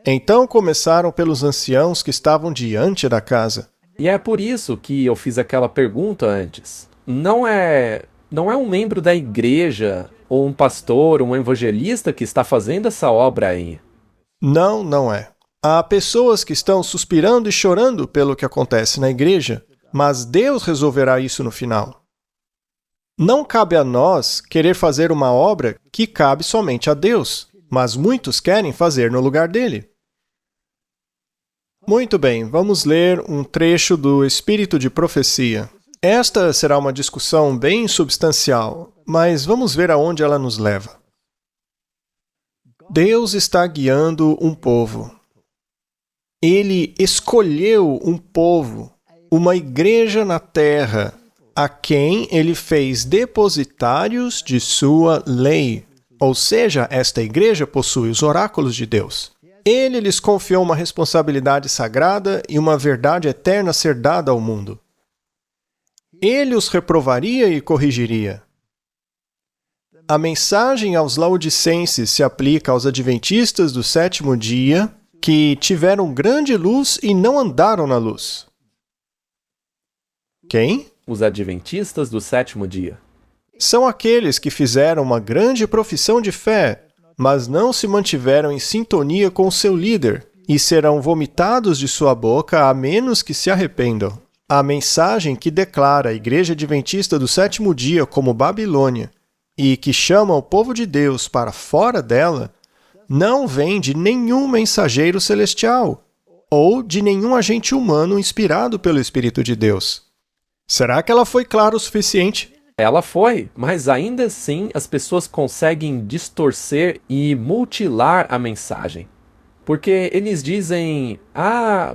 S2: Então começaram pelos anciãos que estavam diante da casa.
S1: E é por isso que eu fiz aquela pergunta antes. Não é um membro da igreja, ou um pastor, um evangelista que está fazendo essa obra aí.
S2: Não, não é. Há pessoas que estão suspirando e chorando pelo que acontece na igreja, mas Deus resolverá isso no final. Não cabe a nós querer fazer uma obra que cabe somente a Deus, mas muitos querem fazer no lugar dele. Muito bem, vamos ler um trecho do Espírito de Profecia. Esta será uma discussão bem substancial, mas vamos ver aonde ela nos leva. Deus está guiando um povo. Ele escolheu um povo, uma igreja na terra, a quem ele fez depositários de sua lei. Ou seja, esta igreja possui os oráculos de Deus. Ele lhes confiou uma responsabilidade sagrada e uma verdade eterna a ser dada ao mundo. Ele os reprovaria e corrigiria. A mensagem aos laodicenses se aplica aos adventistas do sétimo dia, que tiveram grande luz e não andaram na luz. Quem?
S1: Os adventistas do sétimo dia.
S2: São aqueles que fizeram uma grande profissão de fé, mas não se mantiveram em sintonia com seu líder, e serão vomitados de sua boca a menos que se arrependam. A mensagem que declara a Igreja Adventista do sétimo dia como Babilônia e que chama o povo de Deus para fora dela, não vem de nenhum mensageiro celestial ou de nenhum agente humano inspirado pelo Espírito de Deus. Será que ela foi clara o suficiente?
S1: Ela foi, mas ainda assim as pessoas conseguem distorcer e mutilar a mensagem. Porque eles dizem,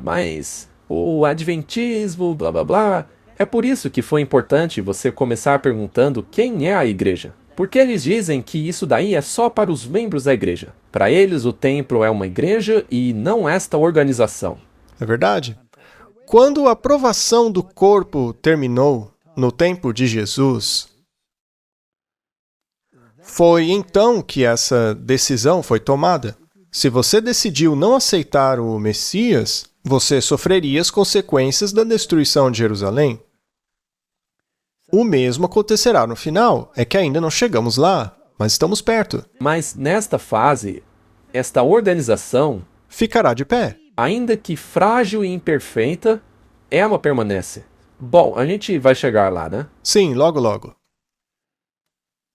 S1: mas o adventismo, blá blá blá. É por isso que foi importante você começar perguntando quem é a igreja. Porque eles dizem que isso daí é só para os membros da igreja. Para eles, o templo é uma igreja e não esta organização.
S2: É verdade. Quando a provação do corpo terminou no tempo de Jesus, foi então que essa decisão foi tomada. Se você decidiu não aceitar o Messias, você sofreria as consequências da destruição de Jerusalém. O mesmo acontecerá no final. É que ainda não chegamos lá, mas estamos perto.
S1: Mas nesta fase, esta organização
S2: Ficará de pé.
S1: ainda que frágil e imperfeita, ela permanece. Bom, a gente vai chegar lá, né?
S2: Sim, logo logo.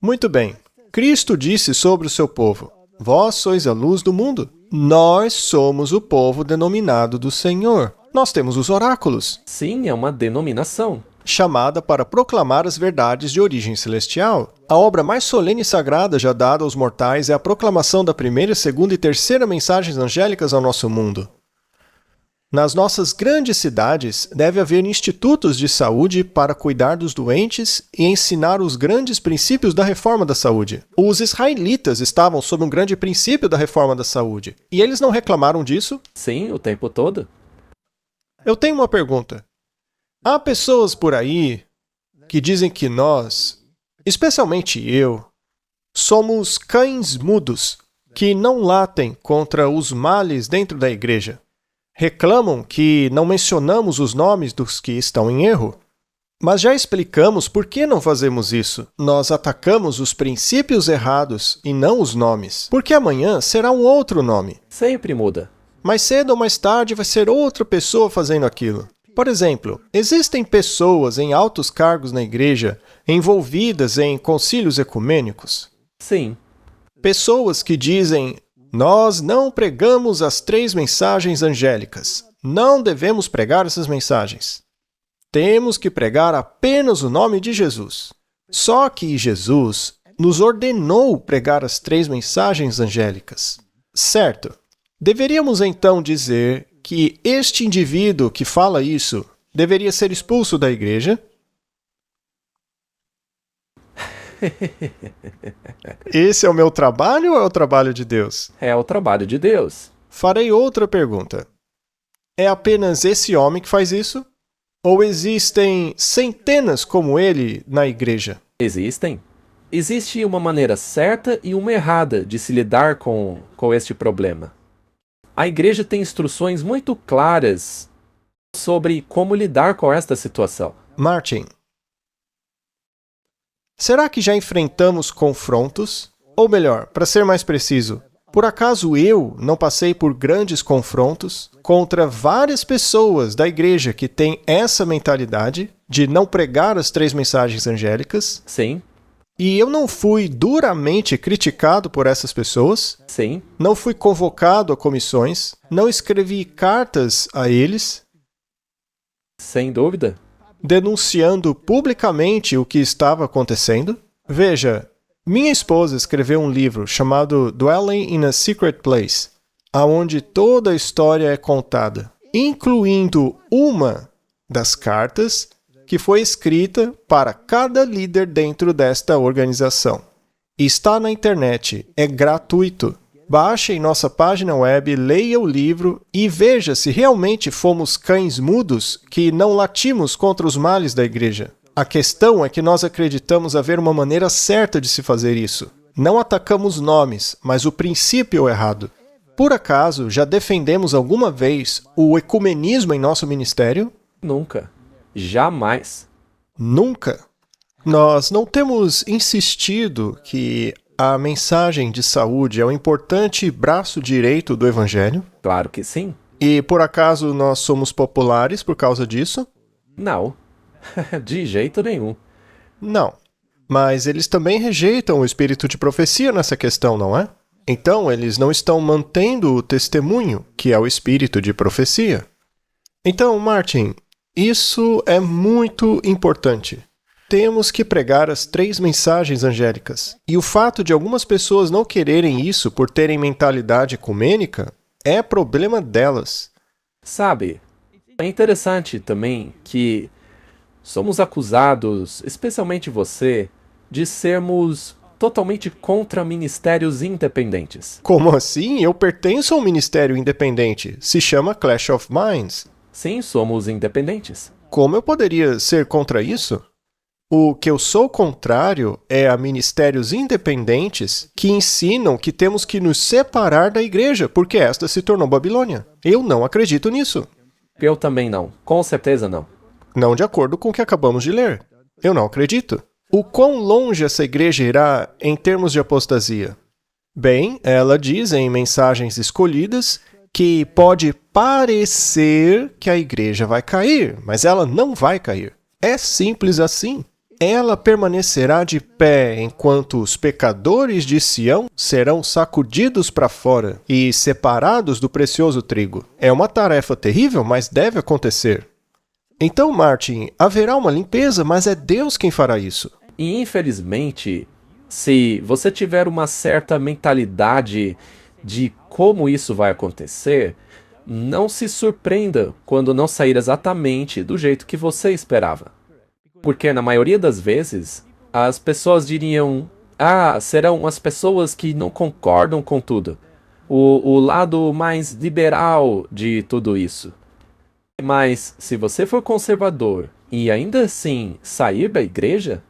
S2: Muito bem. Cristo disse sobre o seu povo: Vós sois a luz do mundo. Nós somos o povo denominado do Senhor. Nós temos os oráculos,
S1: Sim, é uma denominação.
S2: chamada para proclamar as verdades de origem celestial. A obra mais solene e sagrada já dada aos mortais é a proclamação da primeira, segunda e terceira mensagens angélicas ao nosso mundo. Nas nossas grandes cidades, deve haver institutos de saúde para cuidar dos doentes e ensinar os grandes princípios da reforma da saúde. Os israelitas estavam sob um grande princípio da reforma da saúde, e eles não reclamaram disso?
S1: Sim, o tempo todo.
S2: Eu tenho uma pergunta. Há pessoas por aí que dizem que nós, especialmente eu, somos cães mudos que não latem contra os males dentro da igreja. Reclamam que não mencionamos os nomes dos que estão em erro. Mas já explicamos por que não fazemos isso. Nós atacamos os princípios errados e não os nomes. Porque amanhã será um outro nome.
S1: Sempre muda.
S2: Mais cedo ou mais tarde vai ser outra pessoa fazendo aquilo. Por exemplo, existem pessoas em altos cargos na igreja envolvidas em concílios ecumênicos.
S1: Sim.
S2: Pessoas que dizem: nós não pregamos as 3 mensagens angélicas. Não devemos pregar essas mensagens. Temos que pregar apenas o nome de Jesus. Só que Jesus nos ordenou pregar as 3 mensagens angélicas. Certo. Deveríamos então dizer que este indivíduo que fala isso deveria ser expulso da igreja? Esse é o meu trabalho ou é o trabalho de Deus?
S1: É o trabalho de Deus.
S2: Farei outra pergunta. É apenas esse homem que faz isso? Ou existem centenas como ele na igreja?
S1: Existem. Existe uma maneira certa e uma errada de se lidar com este problema. A igreja tem instruções muito claras sobre como lidar com esta situação.
S2: Martin, será que já enfrentamos confrontos? Ou melhor, para ser mais preciso, por acaso eu não passei por grandes confrontos contra várias pessoas da igreja que têm essa mentalidade de não pregar as 3 mensagens angélicas?
S1: Sim,
S2: E eu não fui duramente criticado por essas pessoas?
S1: sim,
S2: Não fui convocado a comissões? Não escrevi cartas a eles,
S1: sem dúvida.
S2: denunciando publicamente o que estava acontecendo? Veja, minha esposa escreveu um livro chamado Dwelling in a Secret Place, onde toda a história é contada, incluindo uma das cartas que foi escrita para cada líder dentro desta organização. Está na internet, é gratuito. Baixe em nossa página web, leia o livro e veja se realmente fomos cães mudos que não latimos contra os males da igreja. A questão é que nós acreditamos haver uma maneira certa de se fazer isso. Não atacamos nomes, mas o princípio errado. Por acaso, já defendemos alguma vez o ecumenismo em nosso ministério?
S1: Nunca. Jamais.
S2: Nunca. Nós não temos insistido que a mensagem de saúde é um importante braço direito do Evangelho?
S1: Claro que sim.
S2: E por acaso nós somos populares por causa disso?
S1: Não. De jeito nenhum.
S2: Não. Mas eles também rejeitam o espírito de profecia nessa questão, não é? Então, eles não estão mantendo o testemunho, que é o espírito de profecia. Então, Martin, isso é muito importante. Temos que pregar as 3 mensagens angélicas. E o fato de algumas pessoas não quererem isso por terem mentalidade ecumênica é problema delas.
S1: Sabe, é interessante também que somos acusados, especialmente você, de sermos totalmente contra ministérios independentes.
S2: Como assim? Eu pertenço a um ministério independente. Se chama Clash of Minds.
S1: Sim, somos independentes.
S2: Como eu poderia ser contra isso? O que eu sou contrário é a ministérios independentes que ensinam que temos que nos separar da igreja, porque esta se tornou Babilônia. Eu não acredito nisso.
S1: Eu também não. Com certeza não.
S2: Não de acordo com o que acabamos de ler. Eu não acredito. O quão longe essa igreja irá em termos de apostasia? Bem, ela diz em Mensagens Escolhidas que pode parecer que a igreja vai cair, mas ela não vai cair. É simples assim. Ela permanecerá de pé enquanto os pecadores de Sião serão sacudidos para fora e separados do precioso trigo. É uma tarefa terrível, mas deve acontecer. Então, Martin, haverá uma limpeza, mas é Deus quem fará isso.
S1: E infelizmente, se você tiver uma certa mentalidade de como isso vai acontecer, não se surpreenda quando não sair exatamente do jeito que você esperava. Porque na maioria das vezes, as pessoas diriam: serão as pessoas que não concordam com tudo. O lado mais liberal de tudo isso. Mas se você for conservador e ainda assim sair da igreja,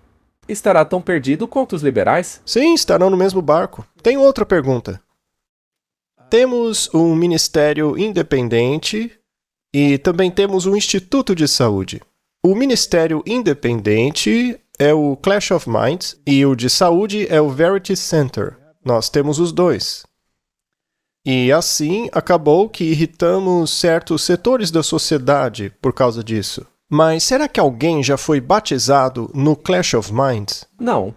S1: estará tão perdido quanto os liberais?
S2: Sim, estarão no mesmo barco. Tenho outra pergunta. Temos um ministério independente e também temos um instituto de saúde. O ministério independente é o Clash of Minds e o de saúde é o Verity Center. Nós temos os dois. E assim acabou que irritamos certos setores da sociedade por causa disso. Mas será que alguém já foi batizado no Clash of Minds?
S1: Não.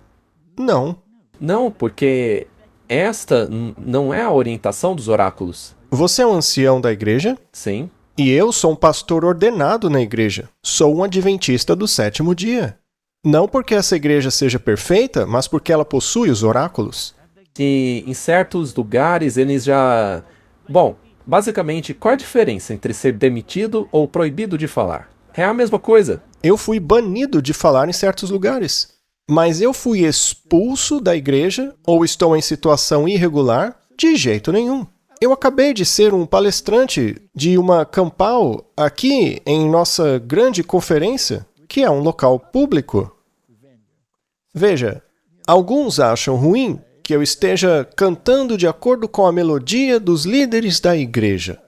S2: Não.
S1: Não, porque esta não é a orientação dos oráculos.
S2: Você é um ancião da igreja?
S1: Sim.
S2: E eu sou um pastor ordenado na igreja. Sou um adventista do 7º dia. Não porque essa igreja seja perfeita, mas porque ela possui os oráculos.
S1: E em certos lugares eles já... Bom, basicamente, qual a diferença entre ser demitido ou proibido de falar? É a mesma coisa.
S2: Eu fui banido de falar em certos lugares. Mas eu fui expulso da igreja ou estou em situação irregular? De jeito nenhum. Eu acabei de ser um palestrante de uma campal aqui em nossa grande conferência, que é um local público. Veja, alguns acham ruim que eu esteja cantando de acordo com a melodia dos líderes da igreja.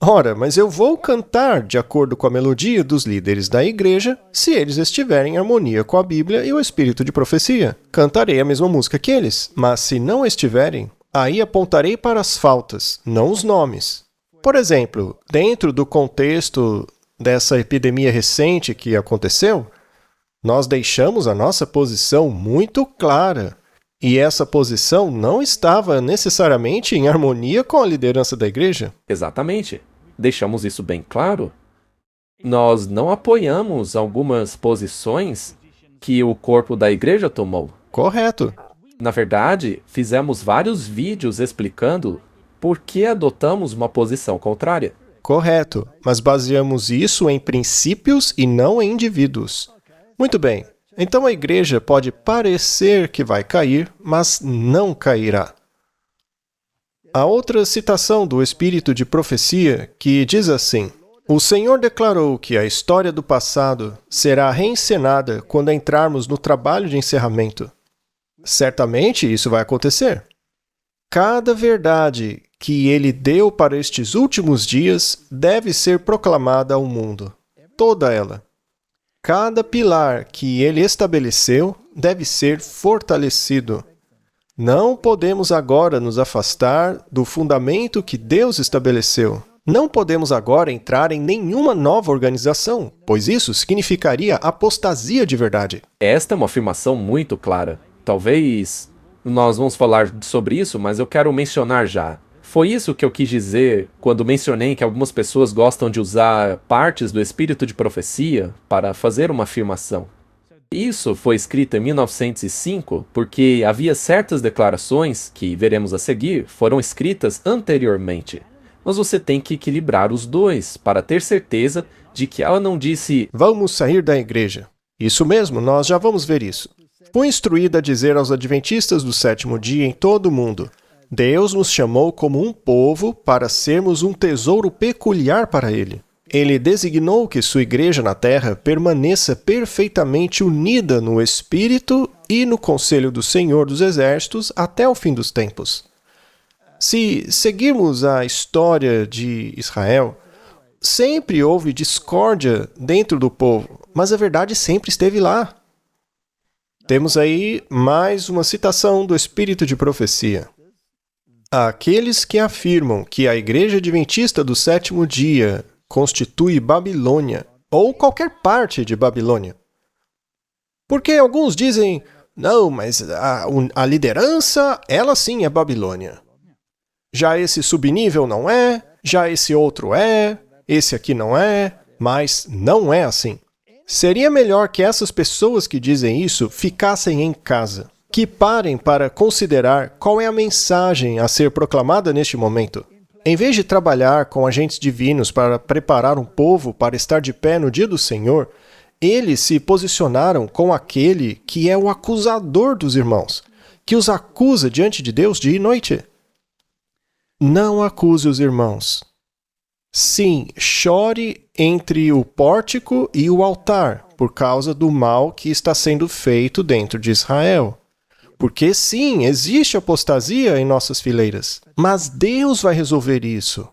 S2: Ora, mas eu vou cantar de acordo com a melodia dos líderes da igreja se eles estiverem em harmonia com a Bíblia e o espírito de profecia. Cantarei a mesma música que eles, mas se não estiverem, aí apontarei para as faltas, não os nomes. Por exemplo, dentro do contexto dessa epidemia recente que aconteceu, nós deixamos a nossa posição muito clara. E essa posição não estava necessariamente em harmonia com a liderança da igreja.
S1: Exatamente. Deixamos isso bem claro. Nós não apoiamos algumas posições que o corpo da igreja tomou.
S2: Correto.
S1: Na verdade, fizemos vários vídeos explicando por que adotamos uma posição contrária.
S2: Correto, mas baseamos isso em princípios e não em indivíduos. Muito bem, então a igreja pode parecer que vai cair, mas não cairá. Há outra citação do Espírito de Profecia que diz assim: o Senhor declarou que a história do passado será reencenada quando entrarmos no trabalho de encerramento. Certamente isso vai acontecer. Cada verdade que Ele deu para estes últimos dias deve ser proclamada ao mundo. Toda ela. Cada pilar que Ele estabeleceu deve ser fortalecido. Não podemos agora nos afastar do fundamento que Deus estabeleceu. Não podemos agora entrar em nenhuma nova organização, pois isso significaria apostasia de verdade.
S1: Esta é uma afirmação muito clara. Talvez nós vamos falar sobre isso, mas eu quero mencionar já. Foi isso que eu quis dizer quando mencionei que algumas pessoas gostam de usar partes do Espírito de Profecia para fazer uma afirmação. Isso foi escrito em 1905 porque havia certas declarações que veremos a seguir foram escritas anteriormente. Mas você tem que equilibrar os dois para ter certeza de que ela não disse
S2: vamos sair da igreja. Isso mesmo, nós já vamos ver isso. Fui instruída a dizer aos adventistas do sétimo dia em todo o mundo: Deus nos chamou como um povo para sermos um tesouro peculiar para Ele. Ele designou que sua igreja na terra permaneça perfeitamente unida no Espírito e no conselho do Senhor dos Exércitos até o fim dos tempos. Se seguirmos a história de Israel, sempre houve discórdia dentro do povo, mas a verdade sempre esteve lá. Temos aí mais uma citação do Espírito de Profecia. Aqueles que afirmam que a Igreja Adventista do sétimo dia constitui Babilônia, ou qualquer parte de Babilônia. Porque alguns dizem, não, mas a liderança, ela sim é Babilônia. Já esse subnível não é, já esse outro é, esse aqui não é, mas não é assim. Seria melhor que essas pessoas que dizem isso ficassem em casa, que parem para considerar qual é a mensagem a ser proclamada neste momento. Em vez de trabalhar com agentes divinos para preparar um povo para estar de pé no dia do Senhor, eles se posicionaram com aquele que é o acusador dos irmãos, que os acusa diante de Deus dia e noite. Não acuse os irmãos. Sim, chore entre o pórtico e o altar, por causa do mal que está sendo feito dentro de Israel. Porque sim, existe apostasia em nossas fileiras, mas Deus vai resolver isso.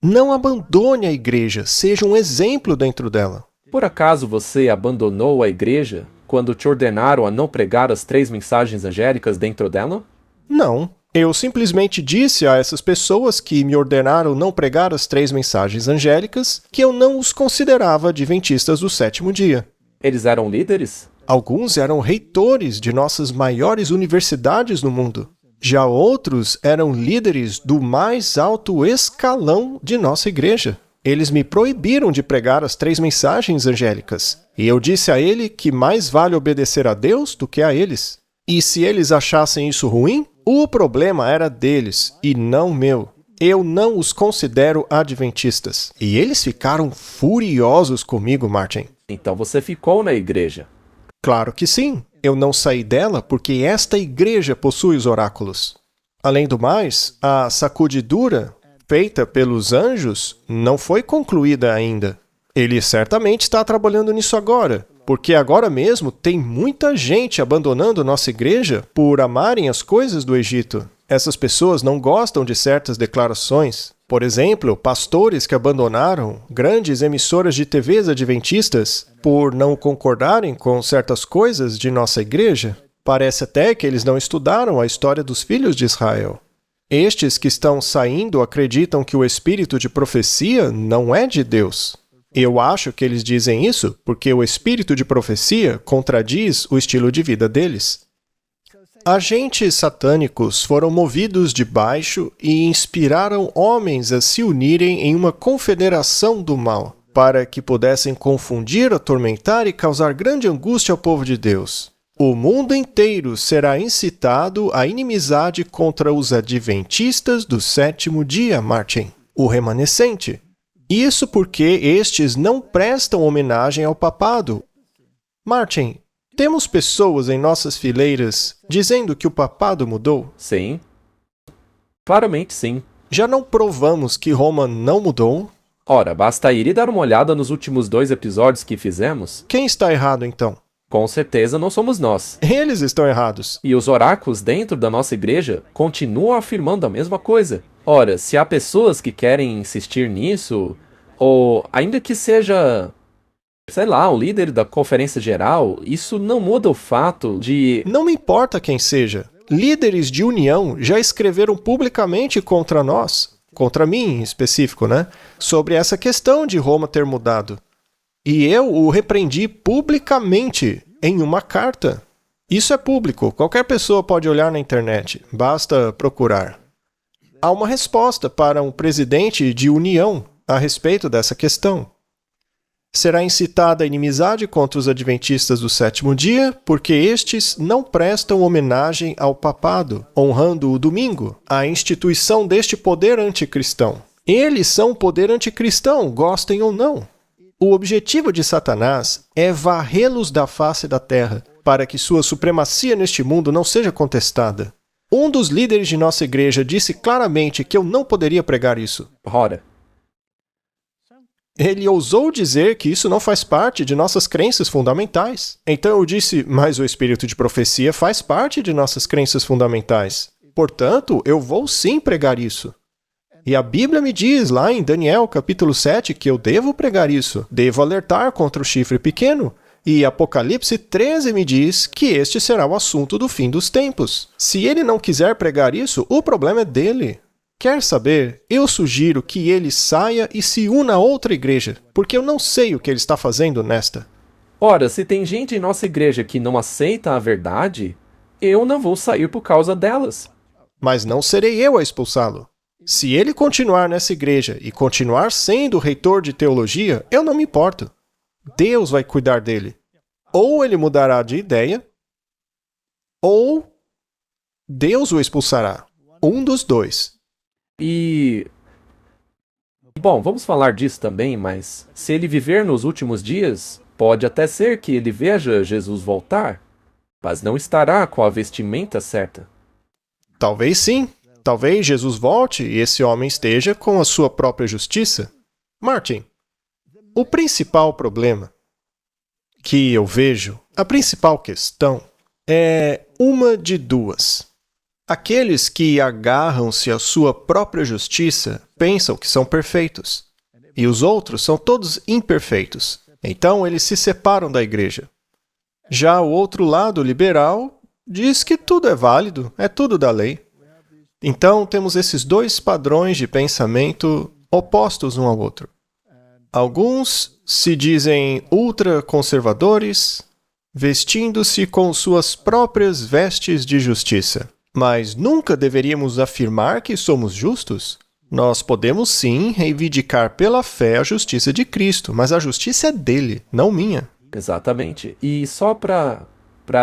S2: Não abandone a igreja, seja um exemplo dentro dela.
S1: Por acaso você abandonou a igreja quando te ordenaram a não pregar as 3 mensagens angélicas dentro dela?
S2: Não. Eu simplesmente disse a essas pessoas que me ordenaram não pregar as 3 mensagens angélicas que eu não os considerava adventistas do sétimo dia.
S1: Eles eram líderes?
S2: Alguns eram reitores de nossas maiores universidades no mundo. Já outros eram líderes do mais alto escalão de nossa igreja. Eles me proibiram de pregar as 3 mensagens angélicas. E eu disse a ele que mais vale obedecer a Deus do que a eles. E se eles achassem isso ruim, o problema era deles e não meu. Eu não os considero adventistas. E eles ficaram furiosos comigo, Martin.
S1: Então você ficou na igreja.
S2: Claro que sim. Eu não saí dela porque esta igreja possui os oráculos. Além do mais, a sacudidura feita pelos anjos não foi concluída ainda. Ele certamente está trabalhando nisso agora, porque agora mesmo tem muita gente abandonando nossa igreja por amarem as coisas do Egito. Essas pessoas não gostam de certas declarações. Por exemplo, pastores que abandonaram grandes emissoras de TVs adventistas por não concordarem com certas coisas de nossa igreja. Parece até que eles não estudaram a história dos filhos de Israel. Estes que estão saindo acreditam que o espírito de profecia não é de Deus. Eu acho que eles dizem isso porque o espírito de profecia contradiz o estilo de vida deles. Agentes satânicos foram movidos de baixo e inspiraram homens a se unirem em uma confederação do mal, para que pudessem confundir, atormentar e causar grande angústia ao povo de Deus. O mundo inteiro será incitado à inimizade contra os adventistas do sétimo dia, Martin, o remanescente. Isso porque estes não prestam homenagem ao papado. Martin, temos pessoas em nossas fileiras dizendo que o papado mudou?
S1: Sim. Claramente sim.
S2: Já não provamos que Roma não mudou?
S1: Ora, basta ir e dar uma olhada nos últimos 2 episódios que fizemos.
S2: Quem está errado, então?
S1: Com certeza não somos nós.
S2: Eles estão errados.
S1: E os oráculos dentro da nossa igreja continuam afirmando a mesma coisa. Ora, se há pessoas que querem insistir nisso, ou ainda que seja, sei lá, o líder da conferência geral, isso não muda o fato de...
S2: Não me importa quem seja. Líderes de união já escreveram publicamente contra nós, contra mim em específico, né? Sobre essa questão de Roma ter mudado. E eu o repreendi publicamente em uma carta. Isso é público, qualquer pessoa pode olhar na internet, basta procurar. Há uma resposta para um presidente de união a respeito dessa questão. Será incitada a inimizade contra os adventistas do sétimo dia, porque estes não prestam homenagem ao papado, honrando o domingo, a instituição deste poder anticristão. Eles são poder anticristão, gostem ou não. O objetivo de Satanás é varrê-los da face da terra, para que sua supremacia neste mundo não seja contestada. Um dos líderes de nossa igreja disse claramente que eu não poderia pregar isso.
S1: Ora,
S2: Ele ousou dizer que isso não faz parte de nossas crenças fundamentais. Então eu disse, mas o espírito de profecia faz parte de nossas crenças fundamentais. Portanto, eu vou sim pregar isso. E a Bíblia me diz lá em Daniel capítulo 7 que eu devo pregar isso. Devo alertar contra o chifre pequeno. E Apocalipse 13 me diz que este será o assunto do fim dos tempos. Se ele não quiser pregar isso, o problema é dele. Quer saber? Eu sugiro que ele saia e se una a outra igreja, porque eu não sei o que ele está fazendo nesta.
S1: ora, se tem gente em nossa igreja que não aceita a verdade, eu não vou sair por causa delas.
S2: Mas não serei eu a expulsá-lo. Se ele continuar nessa igreja e continuar sendo reitor de teologia, eu não me importo. Deus vai cuidar dele. Ou ele mudará de ideia, ou Deus o expulsará. Um dos dois.
S1: E... Bom, vamos falar disso também, mas se ele viver nos últimos dias, pode até ser que ele veja Jesus voltar, mas não estará com a vestimenta certa.
S2: Talvez sim. Talvez Jesus volte e esse homem esteja com a sua própria justiça. Martin, o principal problema que eu vejo, a principal questão, é uma de duas. Aqueles que agarram-se à sua própria justiça pensam que são perfeitos, e os outros são todos imperfeitos. Então eles se separam da igreja. Já o outro lado liberal diz que tudo é válido, é tudo da lei. Então temos esses dois padrões de pensamento opostos um ao outro. Alguns se dizem ultraconservadores, vestindo-se com suas próprias vestes de justiça. Mas nunca deveríamos afirmar que somos justos? Nós podemos sim reivindicar pela fé a justiça de Cristo, mas a justiça é dele, não minha.
S1: Exatamente. E só para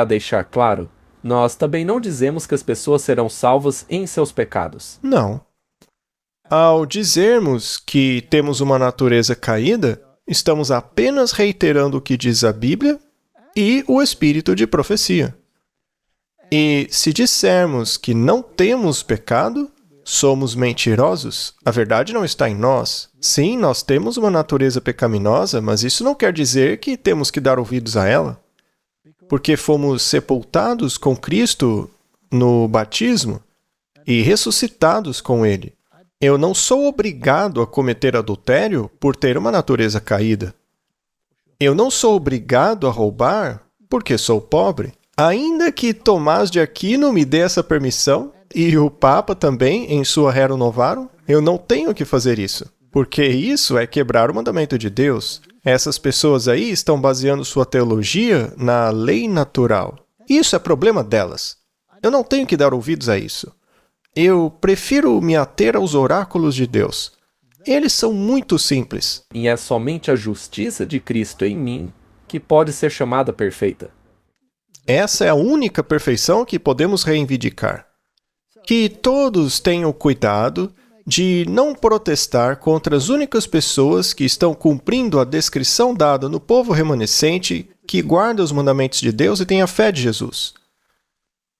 S1: deixar claro, nós também não dizemos que as pessoas serão salvas em seus pecados.
S2: Não. Ao dizermos que temos uma natureza caída, estamos apenas reiterando o que diz a Bíblia e o espírito de profecia. E se dissermos que não temos pecado, somos mentirosos. A verdade não está em nós. Sim, nós temos uma natureza pecaminosa, mas isso não quer dizer que temos que dar ouvidos a ela. Porque fomos sepultados com Cristo no batismo e ressuscitados com Ele. Eu não sou obrigado a cometer adultério por ter uma natureza caída. Eu não sou obrigado a roubar porque sou pobre. Ainda que Tomás de Aquino me dê essa permissão, e o Papa também, em sua Rerum Novarum, eu não tenho que fazer isso. Porque isso é quebrar o mandamento de Deus. Essas pessoas aí estão baseando sua teologia na lei natural. Isso é problema delas. Eu não tenho que dar ouvidos a isso. Eu prefiro me ater aos oráculos de Deus. Eles são muito simples.
S1: E é somente a justiça de Cristo em mim que pode ser chamada perfeita.
S2: Essa é a única perfeição que podemos reivindicar. Que todos tenham cuidado de não protestar contra as únicas pessoas que estão cumprindo a descrição dada no povo remanescente que guarda os mandamentos de Deus e tem a fé de Jesus.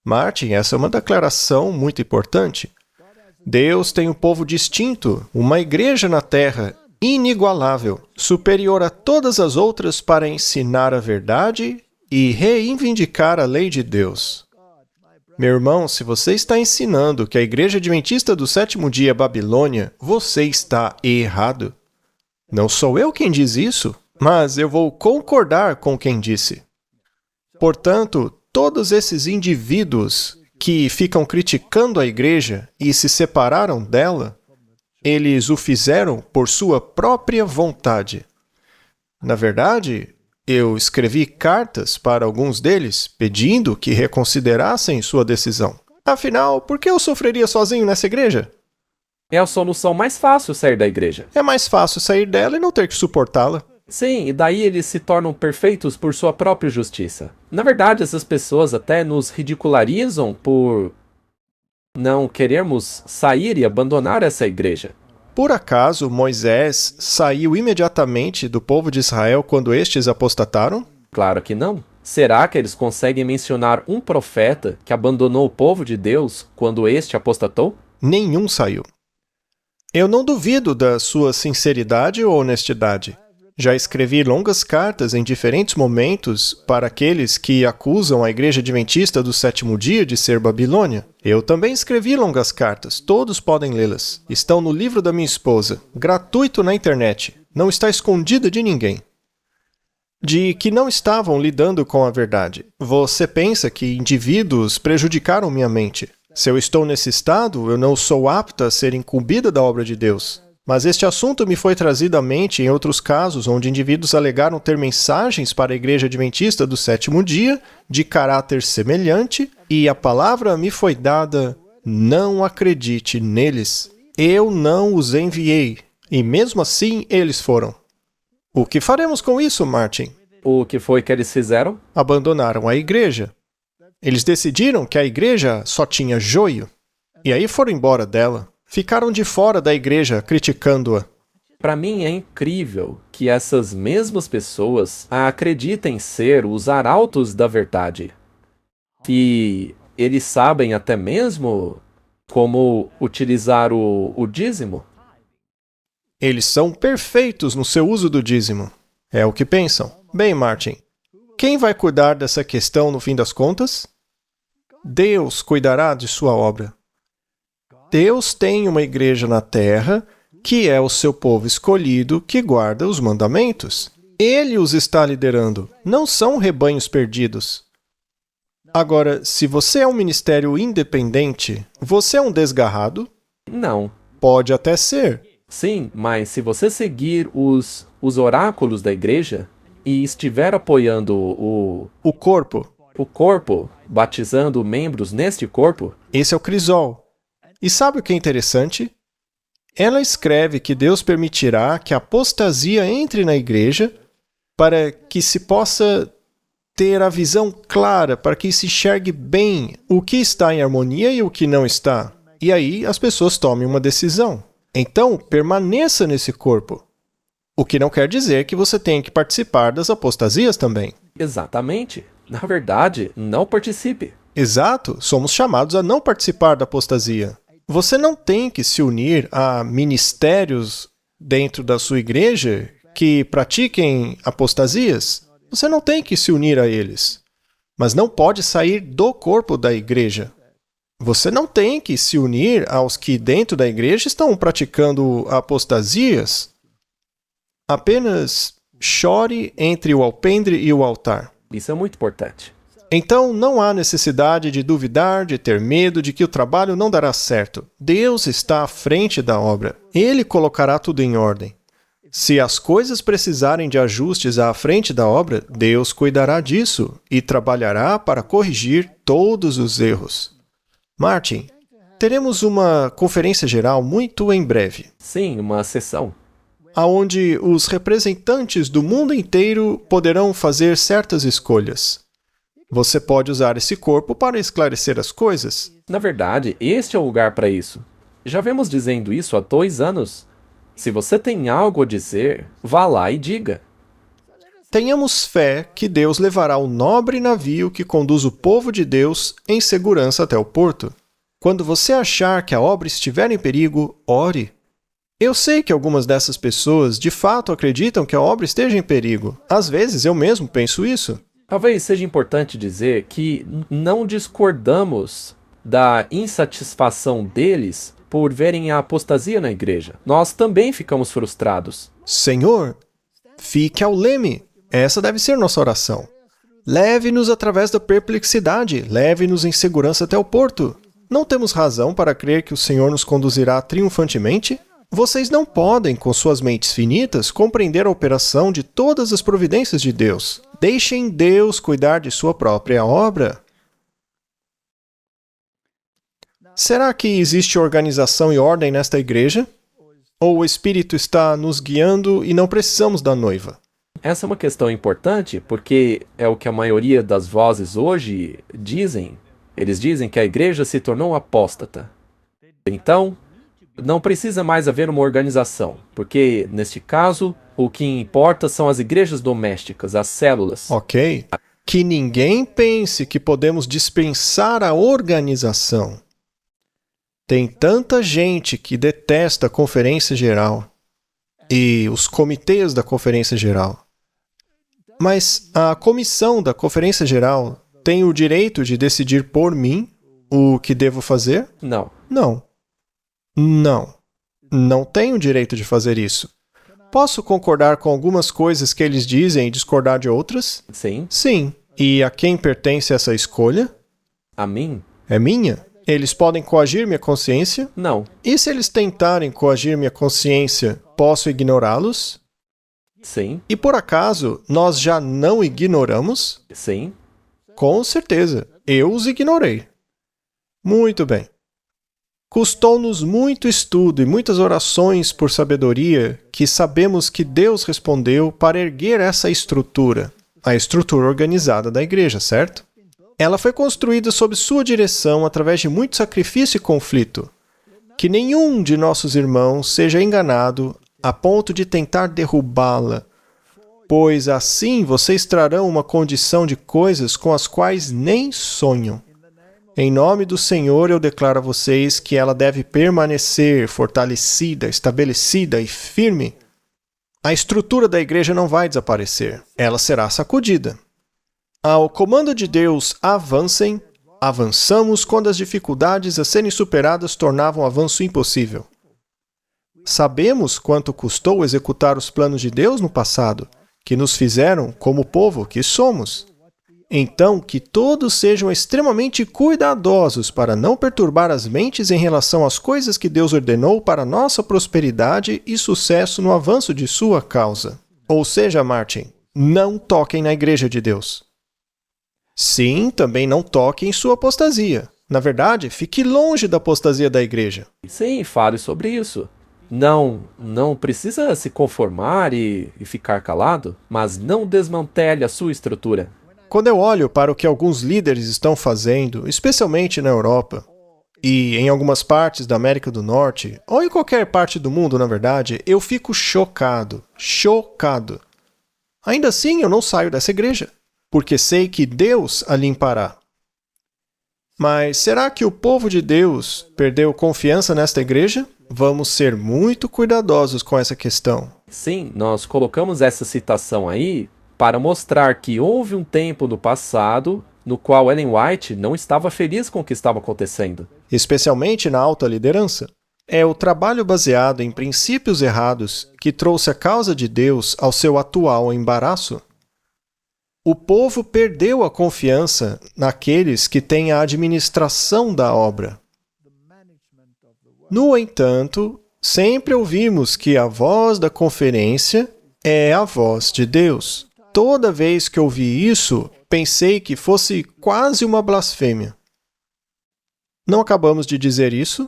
S2: Martin, essa é uma declaração muito importante. Deus tem um povo distinto, uma igreja na terra, inigualável, superior a todas as outras para ensinar a verdade e reivindicar a lei de Deus. Meu irmão, se você está ensinando que a Igreja Adventista do Sétimo Dia é Babilônia, você está errado. Não sou eu quem diz isso, mas eu vou concordar com quem disse. Portanto, todos esses indivíduos que ficam criticando a Igreja e se separaram dela, eles o fizeram por sua própria vontade. Na verdade, eu escrevi cartas para alguns deles, pedindo que reconsiderassem sua decisão. Afinal, por que eu sofreria sozinho nessa igreja?
S1: É a solução mais fácil sair da igreja.
S2: É mais fácil sair dela e não ter que suportá-la.
S1: Sim, e daí eles se tornam perfeitos por sua própria justiça. Na verdade, essas pessoas até nos ridicularizam por não querermos sair e abandonar essa igreja.
S2: Por acaso Moisés saiu imediatamente do povo de Israel quando estes apostataram?
S1: Claro que não. Será que eles conseguem mencionar um profeta que abandonou o povo de Deus quando este apostatou?
S2: Nenhum saiu. Eu não duvido da sua sinceridade ou honestidade. Já escrevi longas cartas em diferentes momentos para aqueles que acusam a Igreja Adventista do Sétimo Dia de ser Babilônia. Eu também escrevi longas cartas, todos podem lê-las. Estão no livro da minha esposa, gratuito na internet, não está escondida de ninguém. De que não estavam lidando com a verdade. Você pensa que indivíduos prejudicaram minha mente. Se eu estou nesse estado, eu não sou apta a ser incumbida da obra de Deus. Mas este assunto me foi trazido à mente em outros casos, onde indivíduos alegaram ter mensagens para a Igreja Adventista do Sétimo Dia, de caráter semelhante, e a palavra me foi dada: não acredite neles. Eu não os enviei, e mesmo assim eles foram. O que faremos com isso, Martin?
S1: O que foi que eles fizeram?
S2: Abandonaram a igreja. Eles decidiram que a igreja só tinha joio, e aí foram embora dela. Ficaram de fora da igreja, criticando-a.
S1: Para mim é incrível que essas mesmas pessoas acreditem ser os arautos da verdade. E eles sabem até mesmo como utilizar o dízimo.
S2: Eles são perfeitos no seu uso do dízimo. É o que pensam. Bem, Martin, quem vai cuidar dessa questão no fim das contas? Deus cuidará de sua obra. Deus tem uma igreja na terra, que é o seu povo escolhido, que guarda os mandamentos. Ele os está liderando, não são rebanhos perdidos. Agora, se você é um ministério independente, você é um desgarrado?
S1: Não.
S2: Pode até ser.
S1: Sim, mas se você seguir os oráculos da igreja e estiver apoiando
S2: O corpo,
S1: batizando membros neste corpo,
S2: esse é o crisol. E sabe o que é interessante? Ela escreve que Deus permitirá que a apostasia entre na igreja para que se possa ter a visão clara, para que se enxergue bem o que está em harmonia e o que não está. E aí as pessoas tomem uma decisão. Então, permaneça nesse corpo. O que não quer dizer que você tenha que participar das apostasias também.
S1: exatamente. Na verdade, não participe.
S2: Exato, somos chamados a não participar da apostasia. Você não tem que se unir a ministérios dentro da sua igreja que pratiquem apostasias. Você não tem que se unir a eles. Mas não pode sair do corpo da igreja. Você não tem que se unir aos que dentro da igreja estão praticando apostasias. Apenas chore entre o alpendre e o altar.
S1: Isso é muito importante.
S2: Então, não há necessidade de duvidar, de ter medo de que o trabalho não dará certo. Deus está à frente da obra. Ele colocará tudo em ordem. Se as coisas precisarem de ajustes à frente da obra, Deus cuidará disso e trabalhará para corrigir todos os erros. Martin, teremos uma conferência geral muito em breve,
S1: Sim, uma sessão.
S2: onde os representantes do mundo inteiro poderão fazer certas escolhas. Você pode usar esse corpo para esclarecer as coisas.
S1: Na verdade, este é o lugar para isso. Já vemos dizendo isso há 2 anos. Se você tem algo a dizer, vá lá e diga.
S2: Tenhamos fé que Deus levará o nobre navio que conduz o povo de Deus em segurança até o porto. Quando você achar que a obra estiver em perigo, ore. Eu sei que algumas dessas pessoas de fato acreditam que a obra esteja em perigo. Às vezes eu mesmo penso isso.
S1: Talvez seja importante dizer que não discordamos da insatisfação deles por verem a apostasia na igreja. Nós também ficamos frustrados.
S2: Senhor, fique ao leme. Essa deve ser nossa oração. Leve-nos através da perplexidade, leve-nos em segurança até o porto. Não temos razão para crer que o Senhor nos conduzirá triunfantemente? Vocês não podem, com suas mentes finitas, compreender a operação de todas as providências de Deus. Deixem Deus cuidar de sua própria obra. Será que existe organização e ordem nesta igreja? Ou o Espírito está nos guiando e não precisamos da noiva?
S1: Essa é uma questão importante porque é o que a maioria das vozes hoje dizem. Eles dizem que a igreja se tornou apóstata. Então, não precisa mais haver uma organização, porque, neste caso, o que importa são as igrejas domésticas, as células.
S2: Ok. Que ninguém pense que podemos dispensar a organização. Tem tanta gente que detesta a Conferência Geral e os comitês da Conferência Geral. Mas a comissão da Conferência Geral tem o direito de decidir por mim o que devo fazer?
S1: Não.
S2: Não. Não. Não tenho o direito de fazer isso. Posso concordar com algumas coisas que eles dizem e discordar de outras?
S1: Sim.
S2: Sim. E a quem pertence essa escolha?
S1: A mim?
S2: É minha? Eles podem coagir minha consciência?
S1: Não.
S2: E se eles tentarem coagir minha consciência, posso ignorá-los?
S1: Sim.
S2: E por acaso, nós já não ignoramos?
S1: Sim.
S2: Com certeza. Eu os ignorei. Muito bem. Custou-nos muito estudo e muitas orações por sabedoria que sabemos que Deus respondeu para erguer essa estrutura, a estrutura organizada da igreja, certo? Ela foi construída sob sua direção através de muito sacrifício e conflito. Que nenhum de nossos irmãos seja enganado a ponto de tentar derrubá-la, pois assim vocês trarão uma condição de coisas com as quais nem sonham. Em nome do Senhor, eu declaro a vocês que ela deve permanecer fortalecida, estabelecida e firme. A estrutura da igreja não vai desaparecer. Ela será sacudida. Ao comando de Deus, avancem, avançamos quando as dificuldades a serem superadas tornavam o avanço impossível. Sabemos quanto custou executar os planos de Deus no passado, que nos fizeram como o povo que somos. Então, que todos sejam extremamente cuidadosos para não perturbar as mentes em relação às coisas que Deus ordenou para nossa prosperidade e sucesso no avanço de sua causa. Ou seja, Martin, não toquem na igreja de Deus. Sim, também não toquem em sua apostasia. Na verdade, fique longe da apostasia da igreja.
S1: Sim, fale sobre isso. Não precisa se conformar e ficar calado, mas não desmantele a sua estrutura.
S2: Quando eu olho para o que alguns líderes estão fazendo, especialmente na Europa, e em algumas partes da América do Norte, ou em qualquer parte do mundo, na verdade, eu fico chocado. Chocado. Ainda assim, eu não saio dessa igreja, porque sei que Deus a limpará. Mas será que o povo de Deus perdeu confiança nesta igreja? Vamos ser muito cuidadosos com essa questão.
S1: Sim, nós colocamos essa citação aí para mostrar que houve um tempo no passado no qual Ellen White não estava feliz com o que estava acontecendo.
S2: Especialmente na alta liderança. É o trabalho baseado em princípios errados que trouxe a causa de Deus ao seu atual embaraço. O povo perdeu a confiança naqueles que têm a administração da obra. No entanto, sempre ouvimos que a voz da conferência é a voz de Deus. Toda vez que ouvi isso, pensei que fosse quase uma blasfêmia. Não acabamos de dizer isso?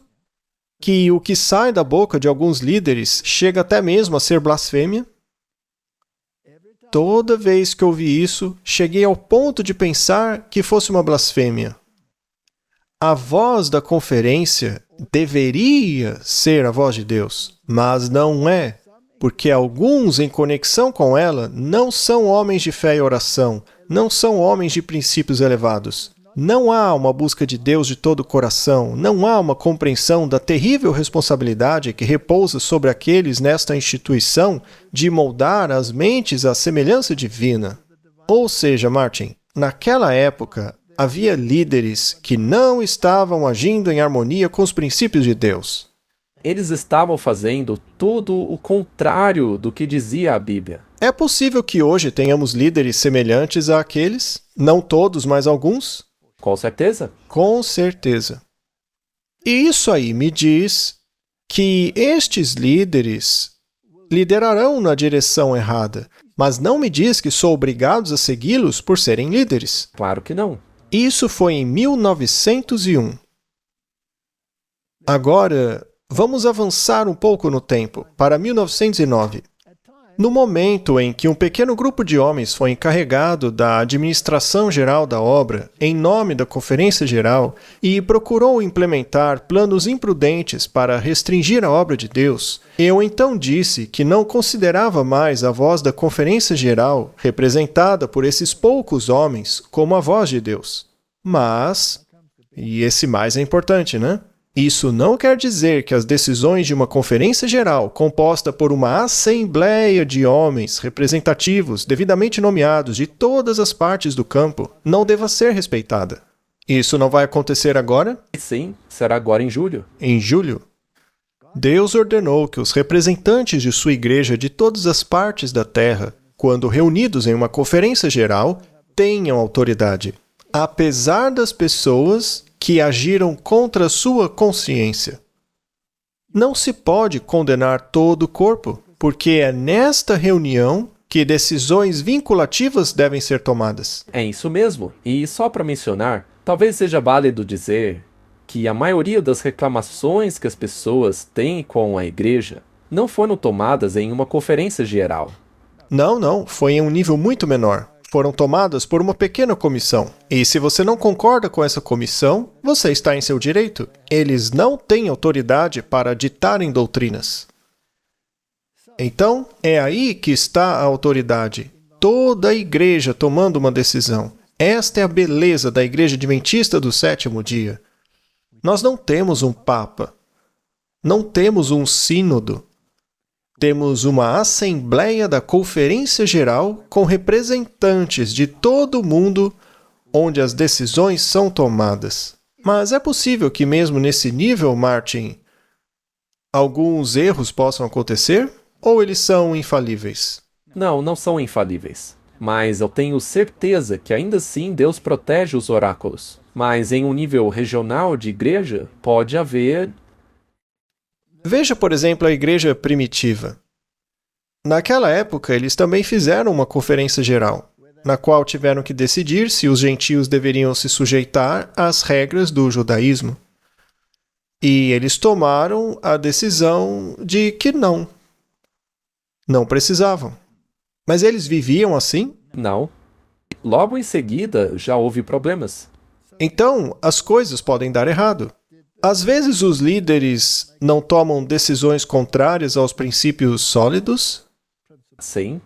S2: Que o que sai da boca de alguns líderes chega até mesmo a ser blasfêmia? Toda vez que ouvi isso, cheguei ao ponto de pensar que fosse uma blasfêmia. A voz da conferência deveria ser a voz de Deus, mas não é, porque alguns em conexão com ela não são homens de fé e oração, não são homens de princípios elevados. Não há uma busca de Deus de todo o coração, não há uma compreensão da terrível responsabilidade que repousa sobre aqueles nesta instituição de moldar as mentes à semelhança divina. Ou seja, Martin, naquela época, havia líderes que não estavam agindo em harmonia com os princípios de Deus.
S1: Eles estavam fazendo tudo o contrário do que dizia a Bíblia.
S2: É possível que hoje tenhamos líderes semelhantes àqueles? Não todos, mas alguns?
S1: Com certeza.
S2: Com certeza. E isso aí me diz que estes líderes liderarão na direção errada, mas não me diz que sou obrigado a segui-los por serem líderes.
S1: Claro que não.
S2: Isso foi em 1901. Agora, vamos avançar um pouco no tempo, para 1909. No momento em que um pequeno grupo de homens foi encarregado da administração geral da obra, em nome da Conferência Geral, e procurou implementar planos imprudentes para restringir a obra de Deus, eu então disse que não considerava mais a voz da Conferência Geral, representada por esses poucos homens, como a voz de Deus. Mas, e esse mais é importante, né? Isso não quer dizer que as decisões de uma conferência geral, composta por uma assembleia de homens representativos devidamente nomeados de todas as partes do campo, não deva ser respeitada. Isso não vai acontecer agora?
S1: Sim, será agora em julho.
S2: Em julho? Deus ordenou que os representantes de sua igreja de todas as partes da terra, quando reunidos em uma conferência geral, tenham autoridade, apesar das pessoas que agiram contra sua consciência. Não se pode condenar todo o corpo, porque é nesta reunião que decisões vinculativas devem ser tomadas.
S1: É isso mesmo. E só para mencionar, talvez seja válido dizer que a maioria das reclamações que as pessoas têm com a igreja não foram tomadas em uma conferência geral.
S2: Não, foi em um nível muito menor. Foram tomadas por uma pequena comissão. E se você não concorda com essa comissão, você está em seu direito. Eles não têm autoridade para ditarem doutrinas. Então, é aí que está a autoridade. Toda a igreja tomando uma decisão. Esta é a beleza da Igreja Adventista do Sétimo Dia. Nós não temos um papa. Não temos um sínodo. Temos uma Assembleia da Conferência Geral com representantes de todo o mundo onde as decisões são tomadas. Mas é possível que mesmo nesse nível, Martin, alguns erros possam acontecer? Ou eles são infalíveis?
S1: Não são infalíveis. Mas eu tenho certeza que ainda assim Deus protege os oráculos. Mas em um nível regional de igreja, pode haver...
S2: Veja, por exemplo, a igreja primitiva. Naquela época, eles também fizeram uma conferência geral, na qual tiveram que decidir se os gentios deveriam se sujeitar às regras do judaísmo. E eles tomaram a decisão de que não precisavam. Mas eles viviam assim?
S1: Não. Logo em seguida, já houve problemas.
S2: Então, as coisas podem dar errado. Às vezes os líderes não tomam decisões contrárias aos princípios sólidos?
S1: Sim.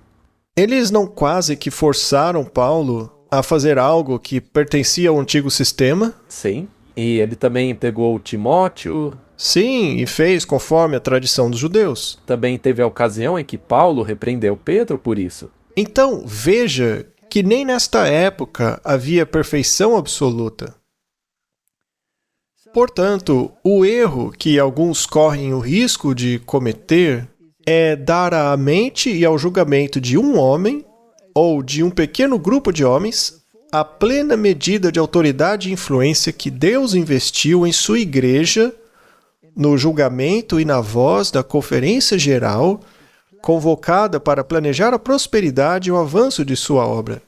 S2: Eles não quase que forçaram Paulo a fazer algo que pertencia ao antigo sistema?
S1: Sim. E ele também pegou Timóteo.
S2: Sim, e fez conforme a tradição dos judeus.
S1: Também teve a ocasião em que Paulo repreendeu Pedro por isso.
S2: Então, veja que nem nesta época havia perfeição absoluta. Portanto, o erro que alguns correm o risco de cometer é dar à mente e ao julgamento de um homem, ou de um pequeno grupo de homens, a plena medida de autoridade e influência que Deus investiu em sua igreja, no julgamento e na voz da Conferência Geral, convocada para planejar a prosperidade e o avanço de sua obra.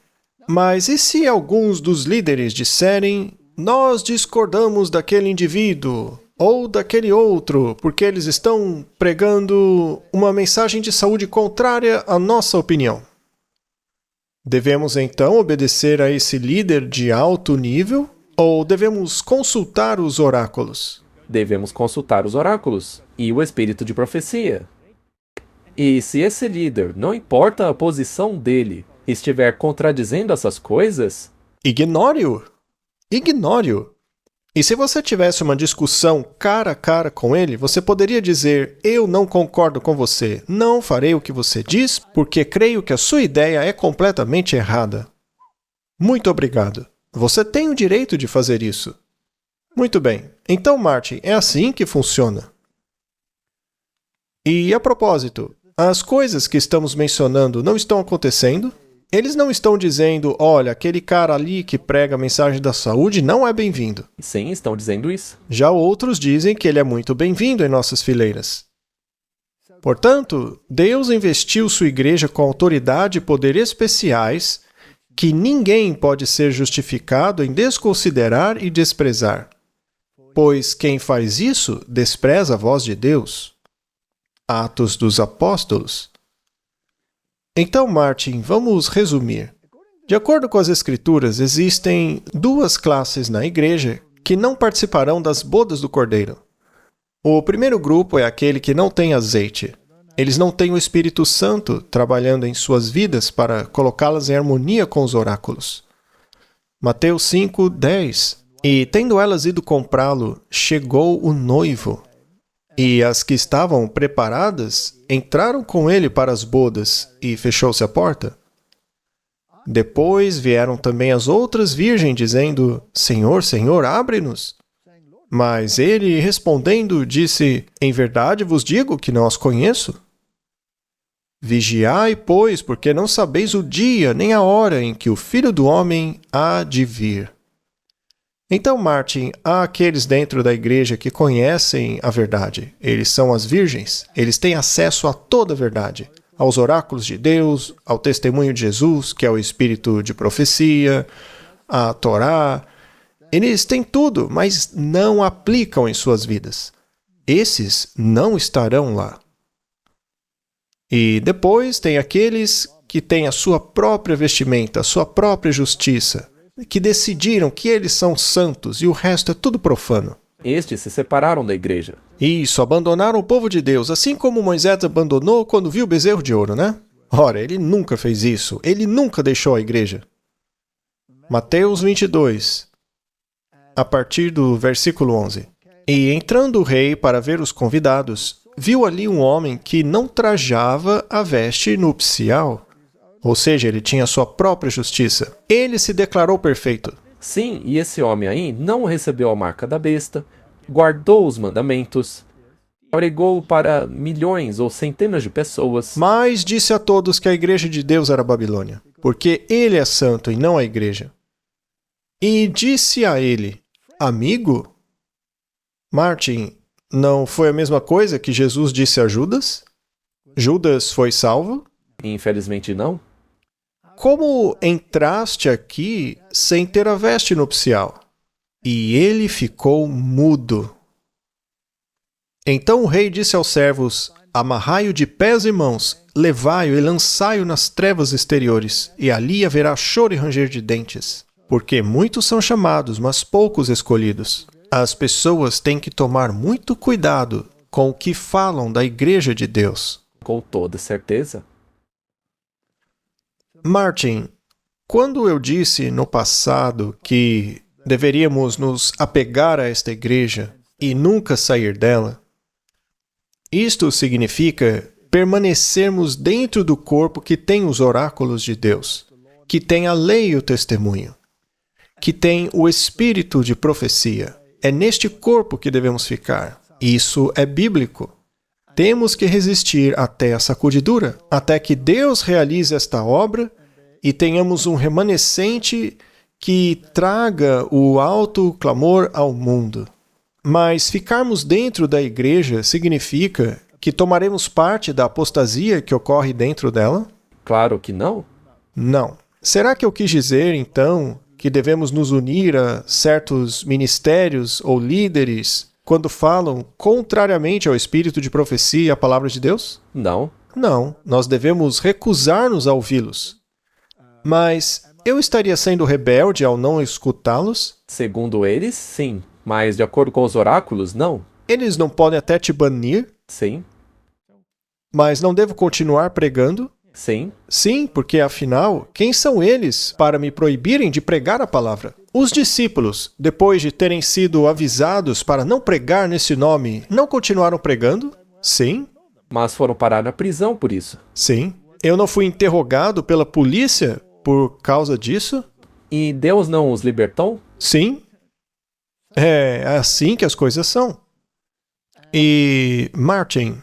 S2: Mas e se alguns dos líderes disserem: nós discordamos daquele indivíduo ou daquele outro, porque eles estão pregando uma mensagem de saúde contrária à nossa opinião? Devemos então obedecer a esse líder de alto nível? Ou devemos consultar os oráculos?
S1: Devemos consultar os oráculos e o espírito de profecia. E se esse líder, não importa a posição dele, estiver contradizendo essas coisas,
S2: Ignore-o. Ignore-o. E se você tivesse uma discussão cara a cara com ele, você poderia dizer: eu não concordo com você, não farei o que você diz, porque creio que a sua ideia é completamente errada. Muito obrigado. Você tem o direito de fazer isso. Muito bem. Então, Martin, é assim que funciona. E a propósito, as coisas que estamos mencionando não estão acontecendo? Eles não estão dizendo: olha, aquele cara ali que prega a mensagem da saúde não é bem-vindo.
S1: sim, estão dizendo isso.
S2: Já outros dizem que ele é muito bem-vindo em nossas fileiras. Portanto, Deus investiu sua igreja com autoridade e poder especiais que ninguém pode ser justificado em desconsiderar e desprezar. Pois quem faz isso despreza a voz de Deus. Atos dos Apóstolos. Então, Martin, vamos resumir. De acordo com as Escrituras, existem duas classes na igreja que não participarão das bodas do Cordeiro. O primeiro grupo é aquele que não tem azeite. Eles não têm o Espírito Santo trabalhando em suas vidas para colocá-las em harmonia com os oráculos. Mateus 5:10. E, tendo elas ido comprá-lo, chegou o noivo. E as que estavam preparadas entraram com ele para as bodas, e fechou-se a porta. Depois vieram também as outras virgens, dizendo: Senhor, Senhor, abre-nos. Mas ele, respondendo, disse: Em verdade vos digo que não as conheço. Vigiai, pois, porque não sabeis o dia nem a hora em que o Filho do Homem há de vir. Então, Martin, há aqueles dentro da igreja que conhecem a verdade. Eles são as virgens. Eles têm acesso a toda a verdade. Aos oráculos de Deus, ao testemunho de Jesus, que é o espírito de profecia, à Torá. Eles têm tudo, mas não aplicam em suas vidas. Esses não estarão lá. E depois tem aqueles que têm a sua própria vestimenta, a sua própria justiça, que decidiram que eles são santos e o resto é tudo profano.
S1: Estes se separaram da igreja.
S2: Isso, abandonaram o povo de Deus, assim como Moisés abandonou quando viu o bezerro de ouro, né? Ora, ele nunca fez isso, ele nunca deixou a igreja. Mateus 22, a partir do versículo 11. E entrando o rei para ver os convidados, viu ali um homem que não trajava a veste nupcial. Ou seja, ele tinha sua própria justiça. Ele se declarou perfeito.
S1: Sim, e esse homem aí não recebeu a marca da besta, guardou os mandamentos, pregou para milhões ou centenas de pessoas.
S2: Mas disse a todos que a igreja de Deus era a Babilônia, porque ele é santo e não a igreja. E disse a ele: Amigo? Martin, não foi a mesma coisa que Jesus disse a Judas? Judas foi salvo?
S1: Infelizmente não.
S2: Como entraste aqui sem ter a veste nupcial? E ele ficou mudo. Então o rei disse aos servos: Amarrai-o de pés e mãos, levai-o e lançai-o nas trevas exteriores, e ali haverá choro e ranger de dentes. Porque muitos são chamados, mas poucos escolhidos. As pessoas têm que tomar muito cuidado com o que falam da igreja de Deus.
S1: Com toda certeza.
S2: Martin, quando eu disse no passado que deveríamos nos apegar a esta igreja e nunca sair dela, isto significa permanecermos dentro do corpo que tem os oráculos de Deus, que tem a lei e o testemunho, que tem o espírito de profecia. É neste corpo que devemos ficar. Isso é bíblico. Temos que resistir até a sacudidura, até que Deus realize esta obra e tenhamos um remanescente que traga o alto clamor ao mundo. Mas ficarmos dentro da igreja significa que tomaremos parte da apostasia que ocorre dentro dela?
S1: Claro que não.
S2: Não. Será que eu quis dizer, então, que devemos nos unir a certos ministérios ou líderes quando falam contrariamente ao espírito de profecia e à palavra de Deus?
S1: Não.
S2: Não, nós devemos recusar-nos a ouvi-los. Mas eu estaria sendo rebelde ao não escutá-los?
S1: Segundo eles, sim. Mas de acordo com os oráculos, não.
S2: Eles não podem até te banir,
S1: Sim,
S2: mas não devo continuar pregando?
S1: sim,
S2: Sim, porque afinal, quem são eles para me proibirem de pregar a palavra? Os discípulos, depois de terem sido avisados para não pregar nesse nome, não continuaram pregando? Sim,
S1: mas foram parar na prisão por isso.
S2: sim. Eu não fui interrogado pela polícia por causa disso?
S1: E Deus não os libertou?
S2: Sim. É assim que as coisas são. E, Martin,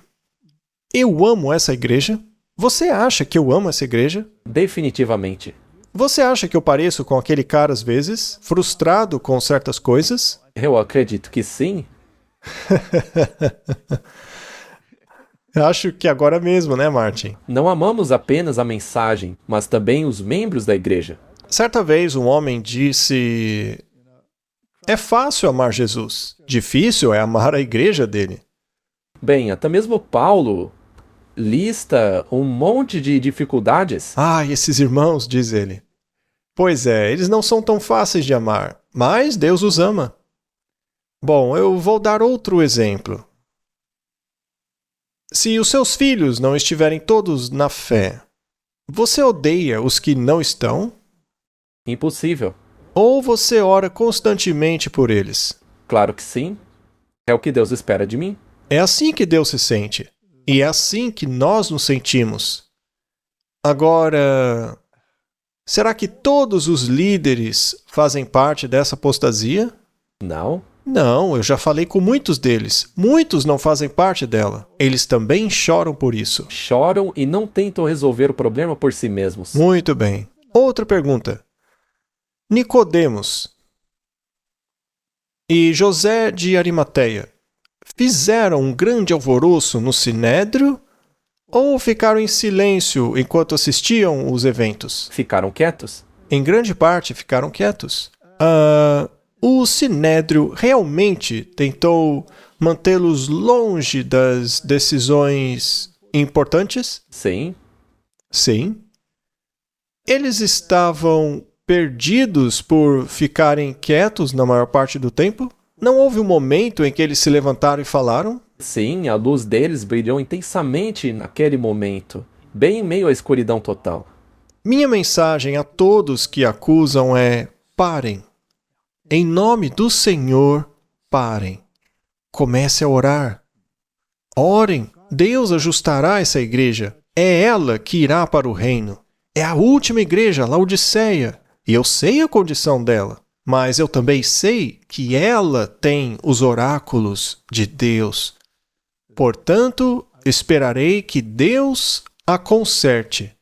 S2: eu amo essa igreja. Você acha que eu amo essa igreja?
S1: Definitivamente.
S2: Você acha que eu pareço com aquele cara às vezes, frustrado com certas coisas?
S1: Eu acredito que sim.
S2: Acho que agora mesmo, né, Martin?
S1: Não amamos apenas a mensagem, mas também os membros da igreja.
S2: Certa vez um homem disse: é fácil amar Jesus, difícil é amar a igreja dele.
S1: Bem, até mesmo Paulo lista um monte de dificuldades.
S2: Ah, esses irmãos, diz ele. Pois é, eles não são tão fáceis de amar, mas Deus os ama. Bom, eu vou dar outro exemplo. Se os seus filhos não estiverem todos na fé, você odeia os que não estão?
S1: Impossível.
S2: Ou você ora constantemente por eles?
S1: Claro que sim. É o que Deus espera de mim.
S2: É assim que Deus se sente. E é assim que nós nos sentimos. Agora, será que todos os líderes fazem parte dessa apostasia?
S1: Não.
S2: Não, eu já falei com muitos deles. Muitos não fazem parte dela. Eles também choram por isso.
S1: Choram e não tentam resolver o problema por si mesmos.
S2: Muito bem. Outra pergunta. Nicodemos e José de Arimateia fizeram um grande alvoroço no Sinédrio ou ficaram em silêncio enquanto assistiam os eventos?
S1: Ficaram quietos?
S2: Em grande parte ficaram quietos. O Sinédrio realmente tentou mantê-los longe das decisões importantes?
S1: Sim.
S2: Sim. Eles estavam perdidos por ficarem quietos na maior parte do tempo? Não houve um momento em que eles se levantaram e falaram?
S1: Sim, a luz deles brilhou intensamente naquele momento, bem em meio à escuridão total.
S2: Minha mensagem a todos que acusam é: parem. Em nome do Senhor, parem. Comece a orar. Orem. Deus ajustará essa igreja. É ela que irá para o reino. É a última igreja, Laodiceia. E eu sei a condição dela. Mas eu também sei que ela tem os oráculos de Deus. Portanto, esperarei que Deus a conserte.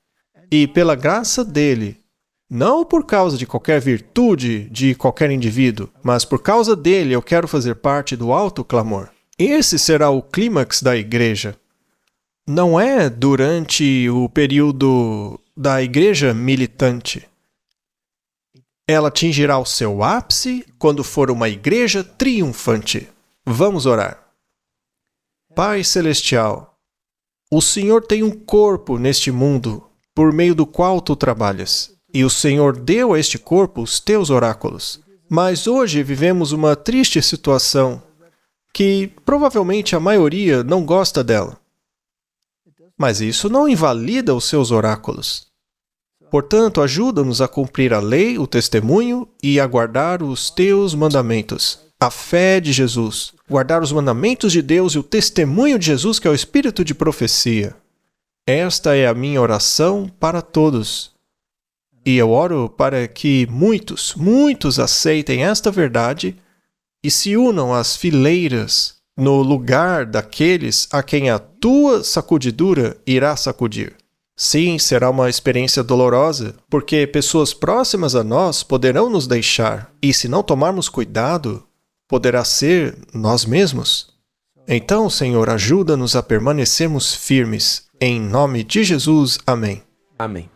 S2: E pela graça dele, não por causa de qualquer virtude de qualquer indivíduo, mas por causa dele eu quero fazer parte do alto clamor. Esse será o clímax da igreja. Não é durante o período da igreja militante. Ela atingirá o seu ápice quando for uma igreja triunfante. Vamos orar. Pai Celestial, o Senhor tem um corpo neste mundo por meio do qual tu trabalhas. E o Senhor deu a este corpo os teus oráculos. Mas hoje vivemos uma triste situação que provavelmente a maioria não gosta dela. Mas isso não invalida os seus oráculos. Portanto, ajuda-nos a cumprir a lei, o testemunho e a guardar os teus mandamentos. A fé de Jesus, guardar os mandamentos de Deus e o testemunho de Jesus, que é o espírito de profecia. Esta é a minha oração para todos. E eu oro para que muitos aceitem esta verdade e se unam às fileiras no lugar daqueles a quem a tua sacudidura irá sacudir. Sim, será uma experiência dolorosa, porque pessoas próximas a nós poderão nos deixar, e se não tomarmos cuidado, poderá ser nós mesmos. Então, Senhor, ajuda-nos a permanecermos firmes. Em nome de Jesus, amém.
S1: Amém.